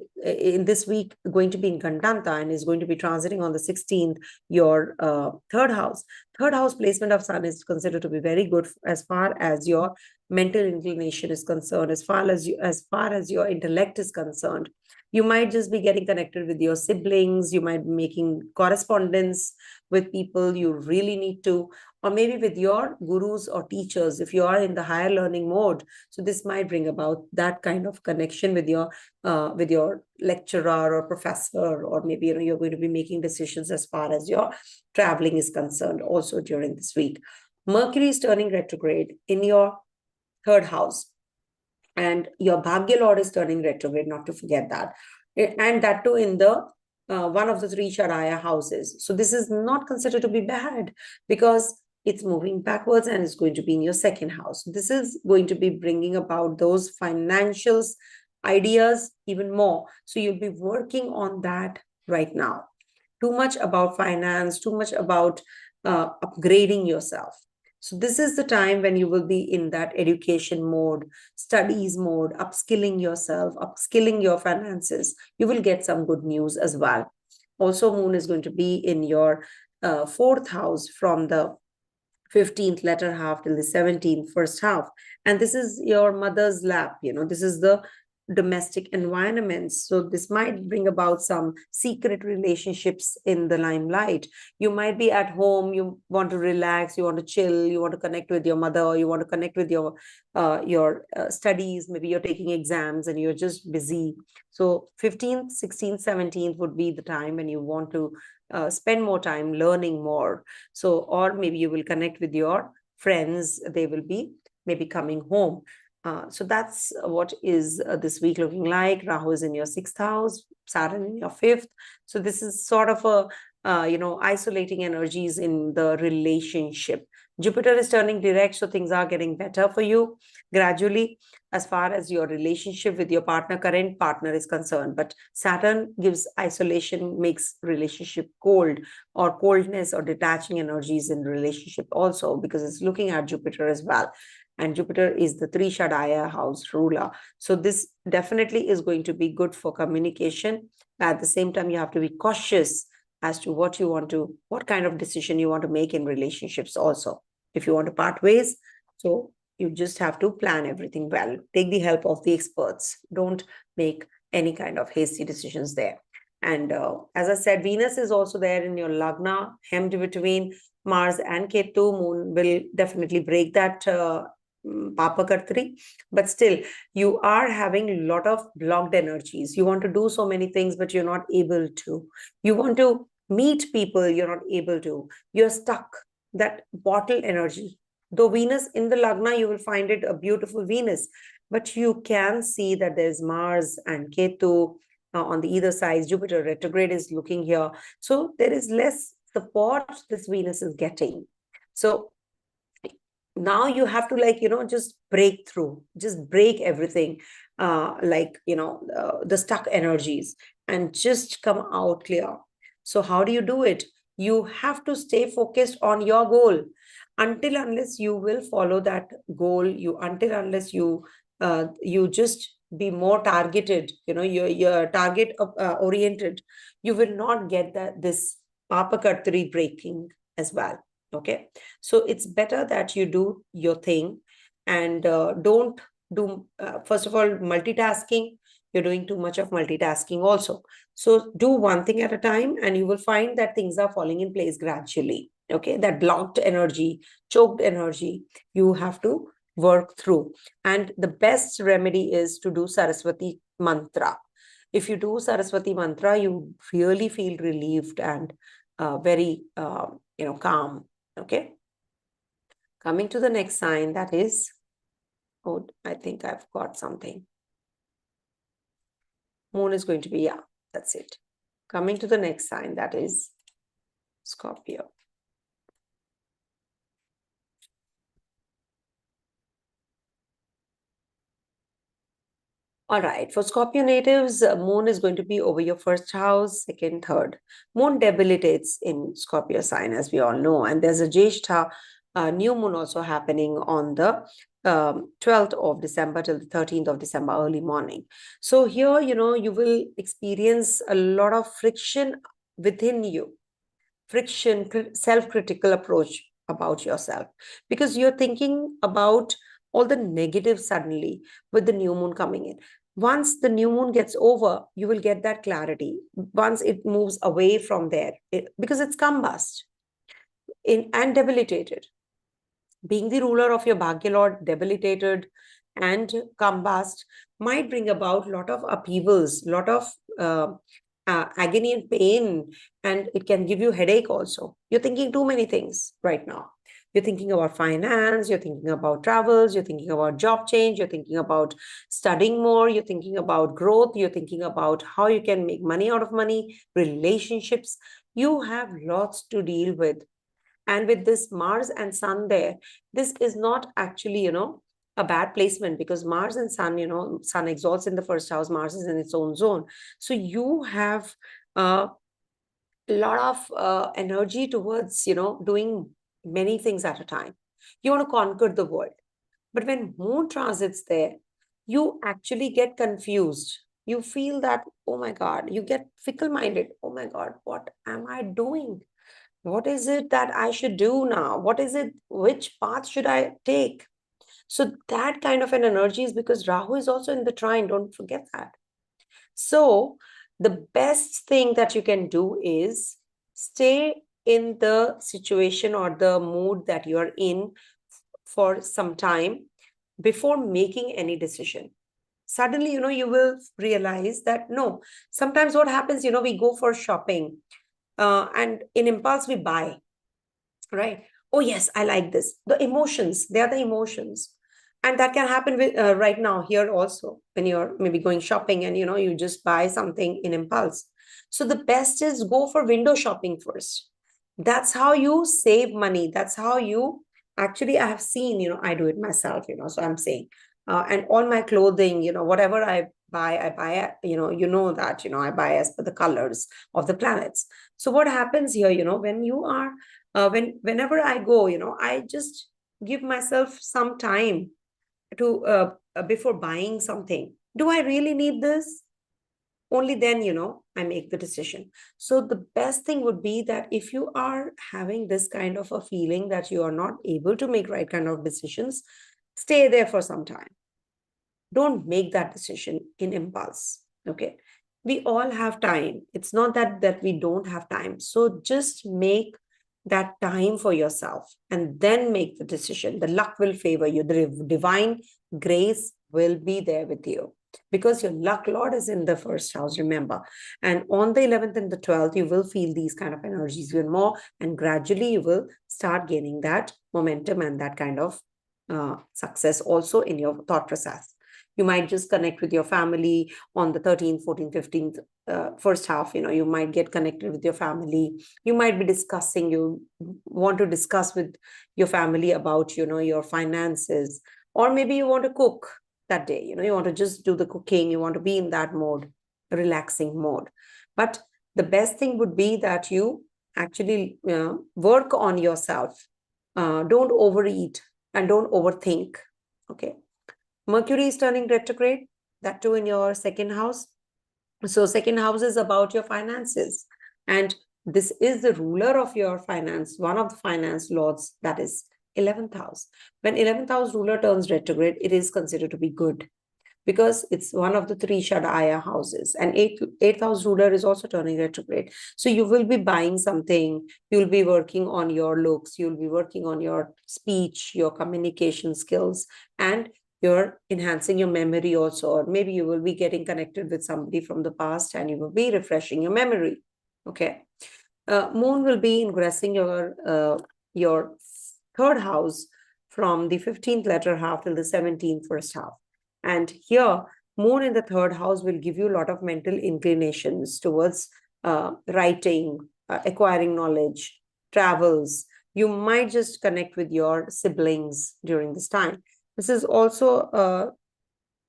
this week going to be in Gandanta and is going to be transiting on the 16th, your 3rd house. 3rd house placement of Sun is considered to be very good as far as your mental inclination is concerned, as far as your intellect is concerned. You might just be getting connected with your siblings. You might be making correspondence with people you really need to, or maybe with your gurus or teachers if you are in the higher learning mode. So this might bring about that kind of connection with your lecturer or professor, or maybe you're going to be making decisions as far as your traveling is concerned also during this week. Mercury is turning retrograde in your third house, and your Bhagya Lord is turning retrograde, not to forget that. And that too in the one of the three Sharaya houses. So this is not considered to be bad because it's moving backwards and it's going to be in your second house. This is going to be bringing about those financials ideas even more. So you'll be working on that right now. Too much about finance, too much about upgrading yourself. So this is the time when you will be in that education mode, studies mode, upskilling yourself, upskilling your finances. You will get some good news as well. Also, Moon is going to be in your fourth house from the 15th latter half till the 17th first half. And this is your mother's lap, this is the domestic environments. So this might bring about some secret relationships in the limelight. You might be at home, you want to relax, you want to chill, you want to connect with your mother, or you want to connect with your studies. Maybe you're taking exams and you're just busy. So 15th, 16th, 17th would be the time when you want to spend more time learning more. So, or maybe you will connect with your friends, they will be maybe coming home. So that's what is this week looking like. Rahu is in your sixth house, Saturn in your fifth. So this is sort of a, isolating energies in the relationship. Jupiter is turning direct, so things are getting better for you gradually as far as your relationship with your current partner is concerned. But Saturn gives isolation, makes relationship cold, or coldness or detaching energies in relationship also, because it's looking at Jupiter as well. And Jupiter is the three Shadaya house ruler. So this definitely is going to be good for communication. At the same time, you have to be cautious as to what kind of decision you want to make in relationships also. If you want to part ways, so you just have to plan everything well. Take the help of the experts. Don't make any kind of hasty decisions there. And as I said, Venus is also there in your Lagna, hemmed between Mars and Ketu. Moon will definitely break that Papa Kartri, but still you are having a lot of blocked energies. You want to do so many things, but you're not able to. You want to meet people, you're not able to. You're stuck. That bottle energy. Though Venus in the Lagna, you will find it a beautiful Venus, but you can see that there's Mars and Ketu on the either side. Jupiter retrograde is looking here. So there is less support this Venus is getting. So now you have to just break through, just break everything, the stuck energies, and just come out clear. So how do you do it? You have to stay focused on your goal until unless you will follow that goal, unless you just be more targeted, you're target oriented, you will not get this Papa Kartari breaking as well. Okay, so it's better that you do your thing and don't do, first of all, multitasking. You're doing too much of multitasking also. So do one thing at a time and you will find that things are falling in place gradually. Okay, that blocked energy, choked energy, you have to work through. And the best remedy is to do Saraswati mantra. If you do Saraswati mantra, you really feel relieved and very, calm. Okay, coming to the next sign, that is, oh, I think I've got something. Moon is going to be, yeah, that's it. Coming to the next sign, that is Scorpio. All right, for Scorpio natives, Moon is going to be over your first house, second, third. Moon debilitates in Scorpio sign, as we all know, and there's a Jyeshtha new moon also happening on the 12th of December till the 13th of December, early morning. So here, you will experience a lot of friction within you, self-critical approach about yourself, because you're thinking about all the negatives suddenly with the new moon coming in. Once the new moon gets over, you will get that clarity. Once it moves away from there, because it's combust and debilitated. being the ruler of your Bhagya Lord debilitated and combust might bring about a lot of upheavals, lot of agony and pain, and it can give you headache also. You're thinking too many things right now. You're thinking about finance, you're thinking about travels, you're thinking about job change, you're thinking about studying more, you're thinking about growth, you're thinking about how you can make money out of money, relationships. You have lots to deal with. And with this Mars and Sun there, this is not actually, a bad placement, because Mars and Sun, Sun exalts in the first house, Mars is in its own zone. So you have a lot of energy towards, doing many things at a time. You want to conquer the world. But when moon transits there, you actually get confused. You feel that, oh my God, you get fickle minded. Oh my God, what am I doing? What is it that I should do now? What is it? Which path should I take? So that kind of an energy is because Rahu is also in the trine. Don't forget that. So the best thing that you can do is stay in the situation or the mood that you're in for some time before making any decision. Suddenly, you will realize that no, sometimes what happens, we go for shopping and in impulse we buy, right? Oh yes, I like this. The emotions, they are the emotions. And that can happen with right now here also, when you're maybe going shopping and you just buy something in impulse. So the best is go for window shopping first. That's how you save money. That's how you actually, I have seen, I do it myself, so I'm saying, and all my clothing, whatever I buy, that, I buy as per the colors of the planets. So what happens here, when you are whenever I go, I just give myself some time to before buying something. Do I really need this? Only then, I make the decision. So the best thing would be that if you are having this kind of a feeling that you are not able to make right kind of decisions, stay there for some time. Don't make that decision in impulse. Okay. We all have time. It's not that we don't have time. So just make that time for yourself and then make the decision. The luck will favor you. The divine grace will be there with you, because your luck lord is in the first house, remember. And on the 11th and the 12th, you will feel these kind of energies even more, and gradually you will start gaining that momentum and that kind of success also in your thought process. You might just connect with your family on the 13th, 14th, 15th, first half. You might get connected with your family. You might be discussing, you want to discuss with your family about, your finances, or maybe you want to cook that day. You want to just do the cooking. You want to be in that mode, relaxing mode. But the best thing would be that you actually work on yourself. Don't overeat and don't overthink. Okay. Mercury is turning retrograde, that too in your second house. So second house is about your finances. And this is the ruler of your finance, one of the finance lords, that is 11th house. When 11th house ruler turns retrograde, it is considered to be good, because it's one of the three Shadaya houses. And eighth house ruler is also turning retrograde. So you will be buying something, you'll be working on your looks, you'll be working on your speech, your communication skills, and you're enhancing your memory also. Or maybe you will be getting connected with somebody from the past and you will be refreshing your memory. Okay. Moon will be ingressing your third house from the 15th letter half till the 17th first half. And here, moon in the third house will give you a lot of mental inclinations towards writing, acquiring knowledge, travels. You might just connect with your siblings during this time. This is also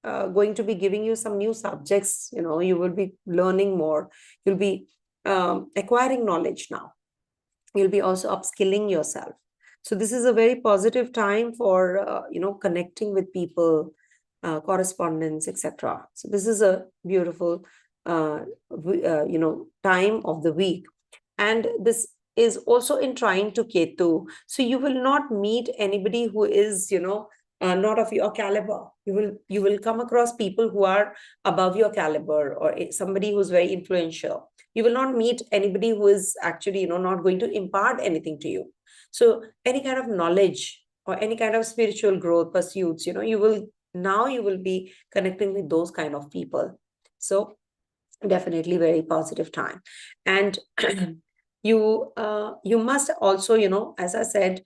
going to be giving you some new subjects. You will be learning more. You'll be acquiring knowledge now. You'll be also upskilling yourself. So this is a very positive time for, connecting with people, correspondence, etc. So this is a beautiful, time of the week. And this is also in trine to Ketu. So you will not meet anybody who is, not of your caliber. You will come across people who are above your caliber, or somebody who's very influential. You will not meet anybody who is actually, not going to impart anything to you. So any kind of knowledge or any kind of spiritual growth pursuits, you will be connecting with those kind of people. So definitely very positive time. And you must also, as I said,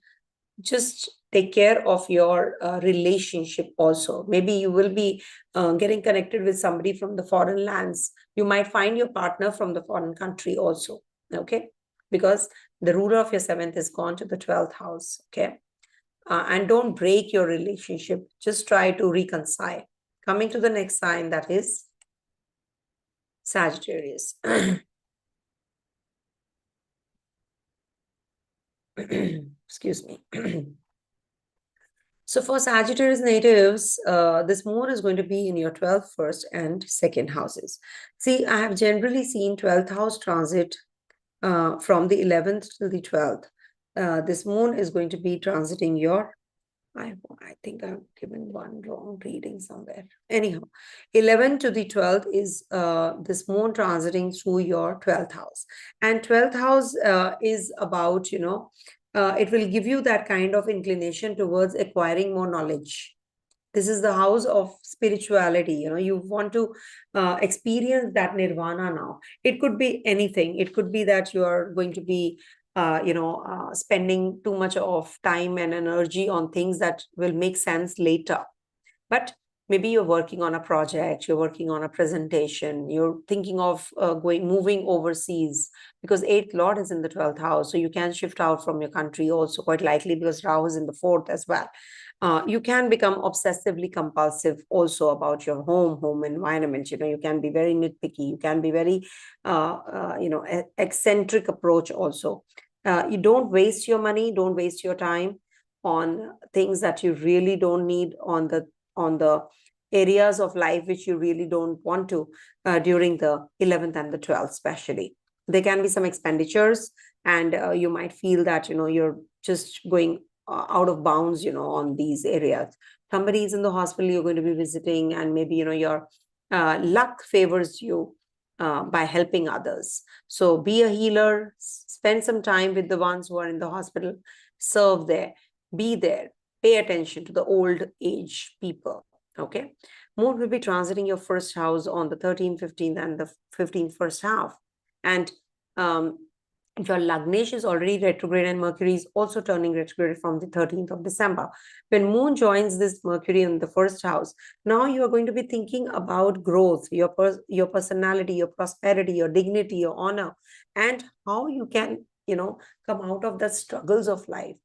just take care of your relationship also. Maybe you will be getting connected with somebody from the foreign lands. You might find your partner from the foreign country also. Okay, because the ruler of your seventh is gone to the 12th house. Okay, and don't break your relationship, just try to reconcile. Coming to the next sign, that is Sagittarius. Excuse me. So for Sagittarius natives, this moon is going to be in your 12th, 1st, and 2nd houses. See, I have generally seen 12th house transit from the 11th to the 12th. This moon is going to be transiting your, I think I've given one wrong reading somewhere. Anyhow, 11 to the 12th is this moon transiting through your 12th house. And 12th house is about, it will give you that kind of inclination towards acquiring more knowledge. This is the house of spirituality. You want to experience that nirvana now. It could be anything. It could be that you are going to be spending too much of time and energy on things that will make sense later. But maybe you're working on a project, you're working on a presentation, you're thinking of moving overseas, because 8th lord is in the 12th house. So you can shift out from your country also, quite likely, because Rahu is in the 4th as well. You can become obsessively compulsive also about your home environment. You can be very nitpicky. You can be very, eccentric approach also. You don't waste your money, don't waste your time on things that you really don't need, on the areas of life which you really don't want to during the 11th and the 12th especially. There can be some expenditures, and you might feel that you're just going out of bounds on these areas. Somebody is in the hospital you're going to be visiting, and maybe your luck favors you by helping others. So be a healer, spend some time with the ones who are in the hospital, serve there, be there, pay attention to the old age people. Okay, moon will be transiting your 1st house on the 13th, 15th, and the 15th first half. And your Lagnesh is already retrograde, and Mercury is also turning retrograde from the 13th of December. When moon joins this Mercury in the 1st house, now you are going to be thinking about growth, your personality, your prosperity, your dignity, your honor, and how you can come out of the struggles of life.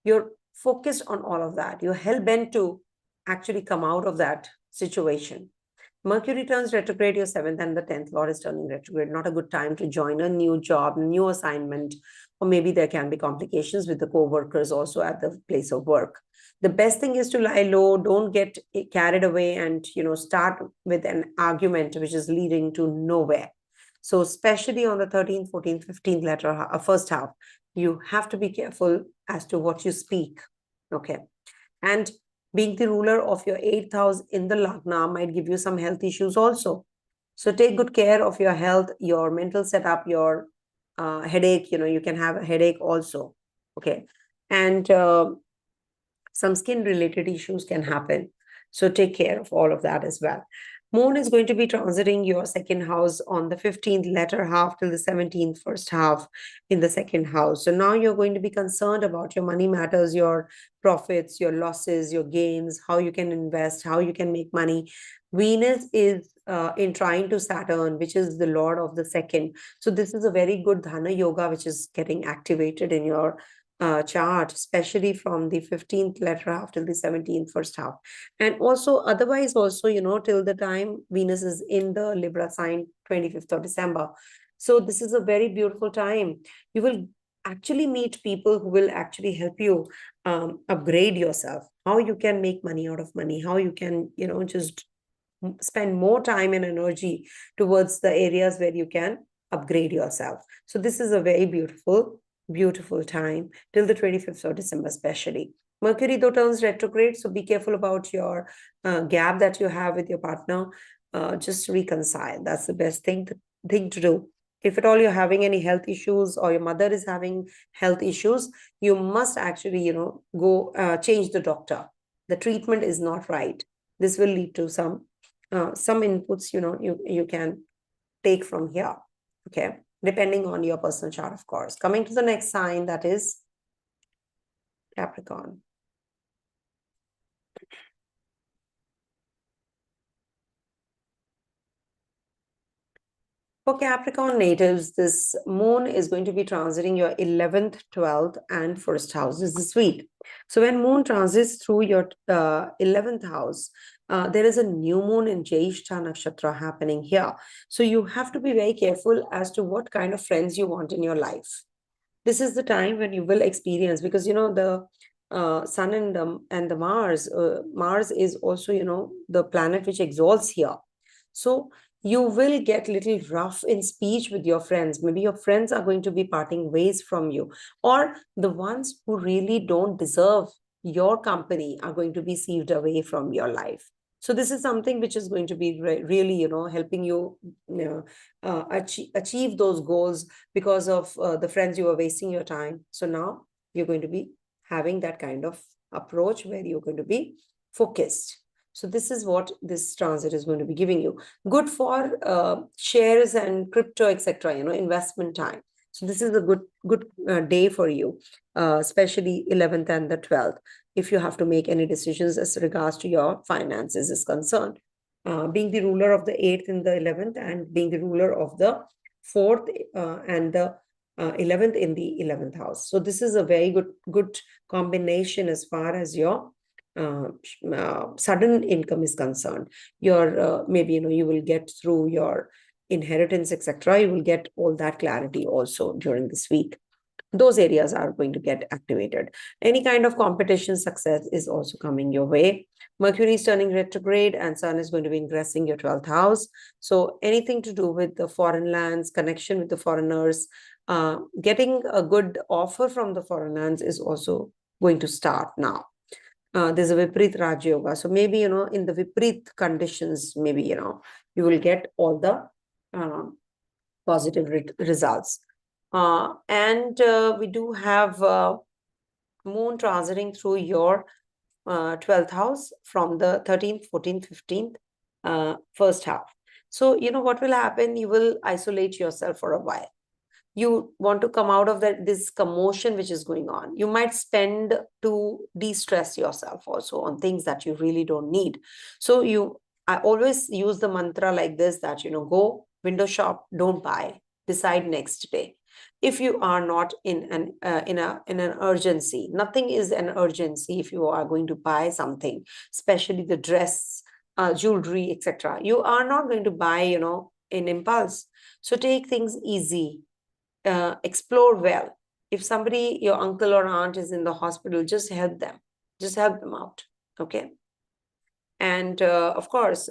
You're focused on all of that. You're hell-bent to actually come out of that situation. Mercury turns retrograde, your 7th and the 10th lord is turning retrograde. Not a good time to join a new job, new assignment, or maybe there can be complications with the co-workers also at the place of work. The best thing is to lie low, don't get carried away, and start with an argument which is leading to nowhere. So especially on the 13th, 14th, 15th first half, you have to be careful as to what you speak. Okay. And being the ruler of your 8th house in the Lagna might give you some health issues also. So take good care of your health, your mental setup, your headache. You can have a headache also. Okay. And some skin related issues can happen. So take care of all of that as well. Moon is going to be transiting your 2nd house on the 15th latter half till the 17th first half in the 2nd house. So now you're going to be concerned about your money matters, your profits, your losses, your gains, how you can invest, how you can make money. Venus is in trine to Saturn, which is the lord of the 2nd. So this is a very good Dhana yoga which is getting activated in your chart, especially from the 15th latter half till the 17th first half. And also otherwise also, till the time Venus is in the Libra sign, 25th of December. So this is a very beautiful time. You will actually meet people who will actually help you upgrade yourself, how you can make money out of money, how you can, just spend more time and energy towards the areas where you can upgrade yourself. So this is a very beautiful time till the 25th of December especially. Mercury though turns retrograde, so be careful about your gap that you have with your partner. Just reconcile. That's the best thing to do. If at all you're having any health issues or your mother is having health issues, you must actually, go change the doctor. The treatment is not right. This will lead to some inputs, you can take from here. Okay, depending on your personal chart, of course. Coming to the next sign, that is Capricorn. For Capricorn natives, this moon is going to be transiting your 11th, 12th, and first houses this week. So when moon transits through your 11th house, there is a new moon in Jyeshta Nakshatra happening here. So you have to be very careful as to what kind of friends you want in your life. This is the time when you will experience, because the sun and the Mars is also the planet which exalts here. So you will get little rough in speech with your friends. Maybe your friends are going to be parting ways from you, or the ones who really don't deserve your company are going to be sieved away from your life. So this is something which is going to be really helping you, achieve those goals, because of the friends you were wasting your time. So now you're going to be having that kind of approach where you're going to be focused. So this is what this transit is going to be giving you. Good for shares and crypto, etc. Investment time. So this is a good day for you, especially 11th and the 12th, if you have to make any decisions as regards to your finances is concerned. Being the ruler of the 8th and the 11th, and being the ruler of the 4th and the 11th in the 11th house. So this is a very good combination as far as your sudden income is concerned. Your maybe you will get through your inheritance, etc. You will get all that clarity also during this week. Those areas are going to get activated. Any kind of competition success is also coming your way. Mercury is turning retrograde and Sun is going to be ingressing your 12th house. So anything to do with the foreign lands, connection with the foreigners, getting a good offer from the foreign lands is also going to start now. There's a Viparit Raj Yoga. So maybe, in the Viparit conditions, maybe, you will get all the positive results. And we do have moon transiting through your 12th house from the 13th, 14th, 15th, first half. So, what will happen? You will isolate yourself for a while. You want to come out of this commotion which is going on. You might spend to de-stress yourself also on things that you really don't need. So I always use the mantra like this, that, go window shop, don't buy, decide next day. If you are not in an urgency, nothing is an urgency. If you are going to buy something, especially the dress, jewelry, etc., you are not going to buy, in impulse. So take things easy. Explore well. If somebody, your uncle or aunt, is in the hospital, just help them out. Okay. And of course,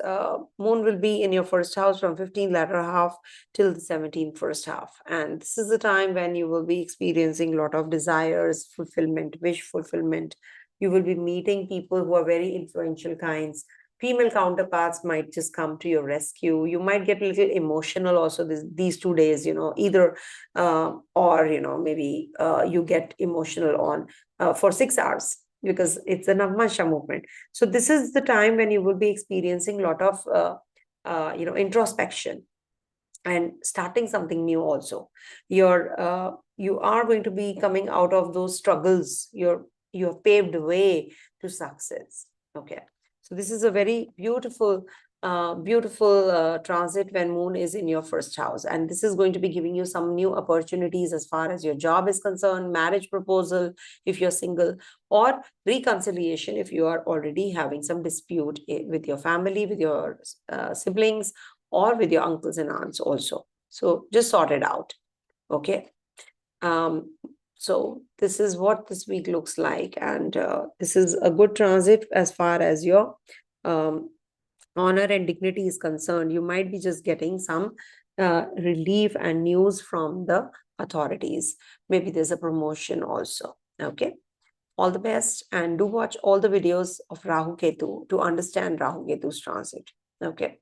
moon will be in your first house from 15th latter half till the 17th first half. And this is the time when you will be experiencing a lot of desires, fulfillment, wish fulfillment. You will be meeting people who are very influential kinds. Female counterparts might just come to your rescue. You might get a little emotional also these 2 days, either or, maybe you get emotional on for 6 hours, because it's a Navmasha movement. So this is the time when you will be experiencing a lot of, introspection and starting something new also. You are going to be coming out of those struggles. You have paved the way to success. Okay. So this is a very beautiful transit when moon is in your first house. And this is going to be giving you some new opportunities as far as your job is concerned, marriage proposal if you're single, or reconciliation if you are already having some dispute with your family, with your siblings, or with your uncles and aunts also. So just sort it out. Okay. So this is what this week looks like. And this is a good transit as far as your honor and dignity is concerned. You might be just getting some relief and news from the authorities. Maybe there's a promotion also. Okay. All the best, and do watch all the videos of Rahu Ketu to understand Rahu Ketu's transit. Okay.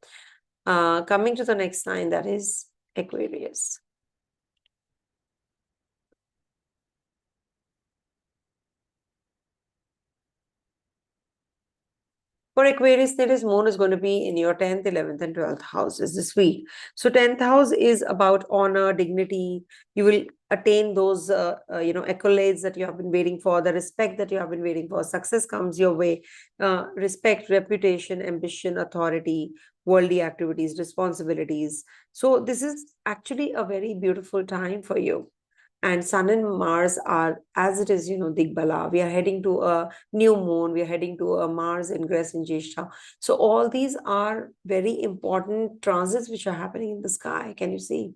Coming to the next sign, that is Aquarius. For Aquarius, there is moon is going to be in your 10th, 11th, and 12th houses this week. So 10th house is about honor, dignity. You will attain those, accolades that you have been waiting for, the respect that you have been waiting for. Success comes your way. Respect, reputation, ambition, authority, worldly activities, responsibilities. So this is actually a very beautiful time for you. And Sun and Mars are, as it is, Digbala. We are heading to a new moon. We are heading to a Mars ingress in Jyeshtha. So all these are very important transits which are happening in the sky. Can you see?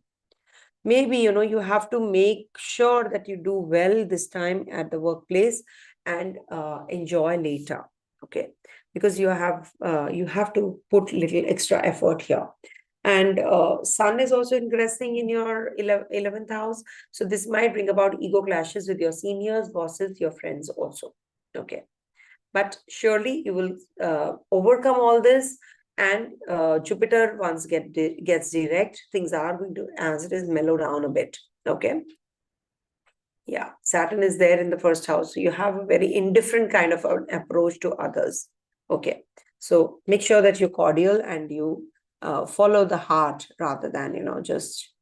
Maybe, you have to make sure that you do well this time at the workplace and enjoy later. Okay. Because you have to put little extra effort here. And Sun is also ingressing in your 11th house. So this might bring about ego clashes with your seniors, bosses, your friends also. Okay. But surely you will overcome all this. And Jupiter, once gets direct, things are going to, as it is, mellow down a bit. Okay. Yeah. Saturn is there in the first house. So you have a very indifferent kind of an approach to others. Okay. So make sure that you're cordial and you follow the heart rather than, just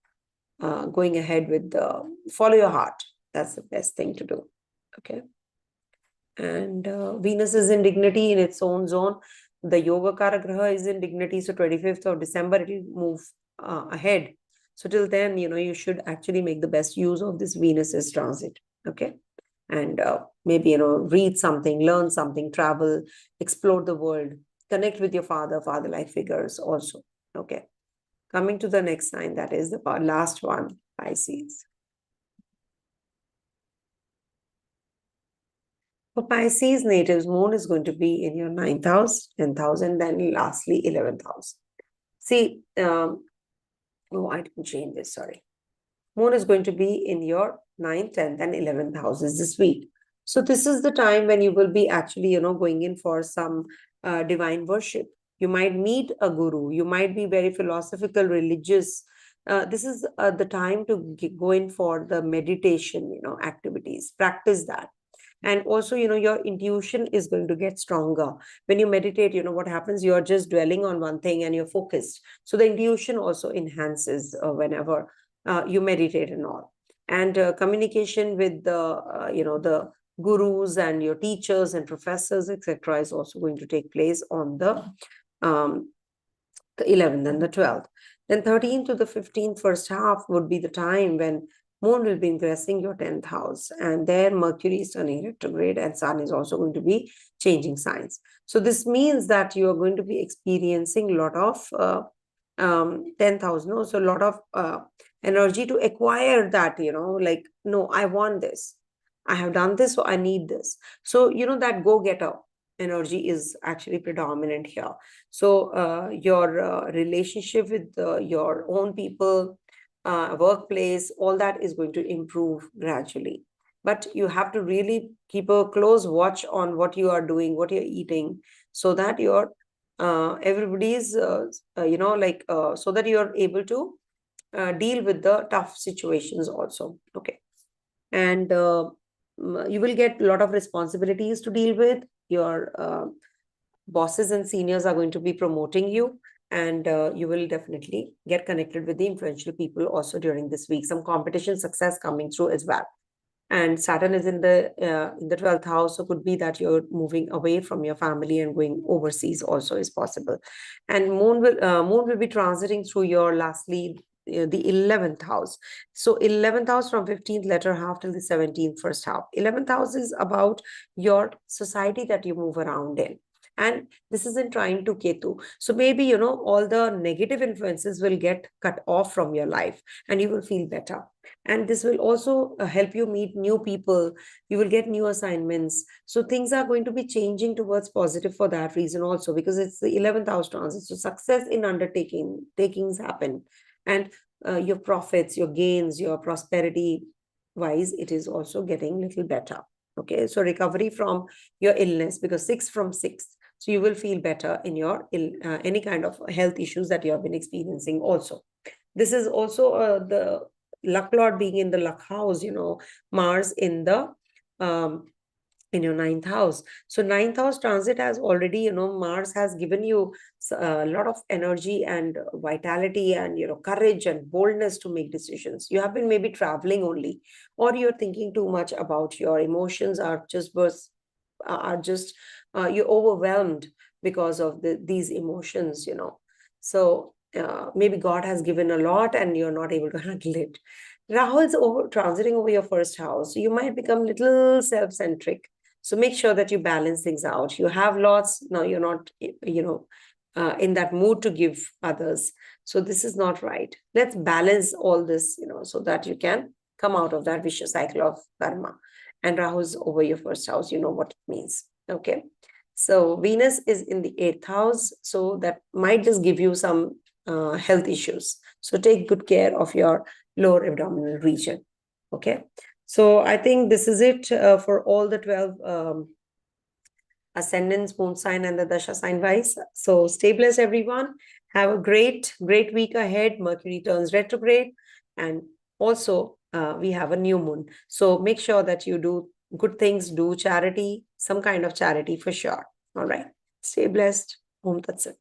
going ahead with follow your heart. That's the best thing to do. Okay. And Venus is in dignity in its own zone. The Yoga Karagraha is in dignity. So 25th of December, it will move ahead. So till then, you should actually make the best use of this Venus's transit. Okay. And maybe, read something, learn something, travel, explore the world, connect with your father-like figures also. Okay. Coming to the next sign, that is the last one, Pisces. For Pisces natives, moon is going to be in your 9th house, 10th house, and then lastly, 11th house. See, I didn't change this, sorry. Moon is going to be in your 9th, 10th, and 11th houses this week. So this is the time when you will be actually, going in for some divine worship. You might meet a guru. You might be very philosophical, religious. This is the time to go in for the meditation, activities. Practice that. And also, your intuition is going to get stronger. When you meditate, what happens? You're just dwelling on one thing and you're focused. So the intuition also enhances whenever you meditate and all. And communication with the gurus and your teachers and professors, etc., is also going to take place on the 11th and the 12th. Then 13th to the 15th first half would be the time when Moon will be ingressing your 10th house, and there Mercury is turning retrograde and Sun is also going to be changing signs. So this means that you are going to be experiencing a lot of 10th house, no? So a lot of energy to acquire that, like, no, I want this. I have done this, so I need this. So, that go-getter energy is actually predominant here. So your relationship with your own people, workplace, all that is going to improve gradually. But you have to really keep a close watch on what you are doing, what you're eating, so that you're everybody's, so that you're able to deal with the tough situations also. Okay. And you will get a lot of responsibilities to deal with. Your bosses and seniors are going to be promoting you, and you will definitely get connected with the influential people also during this week. Some competition success coming through as well. And Saturn is in the 12th house, so could be that you're moving away from your family and going overseas also is possible. And moon will be transiting through your lastly the 11th house. So 11th house from 15th latter half till the 17th first half. 11th house is about your society that you move around in. And this is in trine to Ketu. So maybe, all the negative influences will get cut off from your life and you will feel better. And this will also help you meet new people. You will get new assignments. So things are going to be changing towards positive for that reason also, because it's the 11th house transit. So success in takings happen. And your profits, your gains, your prosperity wise, it is also getting a little better. Okay. So recovery from your illness, because 6 from 6. So you will feel better in your any kind of health issues that you have been experiencing also. This is also the luck lord being in the luck house, Mars in the in your ninth house. So ninth house transit has already, Mars has given you a lot of energy and vitality and, courage and boldness to make decisions. You have been maybe traveling only, or you're thinking too much about your emotions are just you're overwhelmed because of these emotions, So maybe God has given a lot and you're not able to handle it. Rahu is transiting over your first house. So you might become little self-centric. So make sure that you balance things out. You have lots. Now you're not, in that mood to give others. So this is not right. Let's balance all this, so that you can come out of that vicious cycle of karma. And Rahu's over your first house. You know what it means. Okay. So Venus is in the 8th house. So that might just give you some health issues. So take good care of your lower abdominal region. Okay. So I think this is it for all the 12 ascendants, moon sign, and the Dasha sign Vise. So stay blessed, everyone. Have a great, great week ahead. Mercury turns retrograde. And also, we have a new moon. So make sure that you do good things, do charity, some kind of charity for sure. All right. Stay blessed. Om Tat Sat.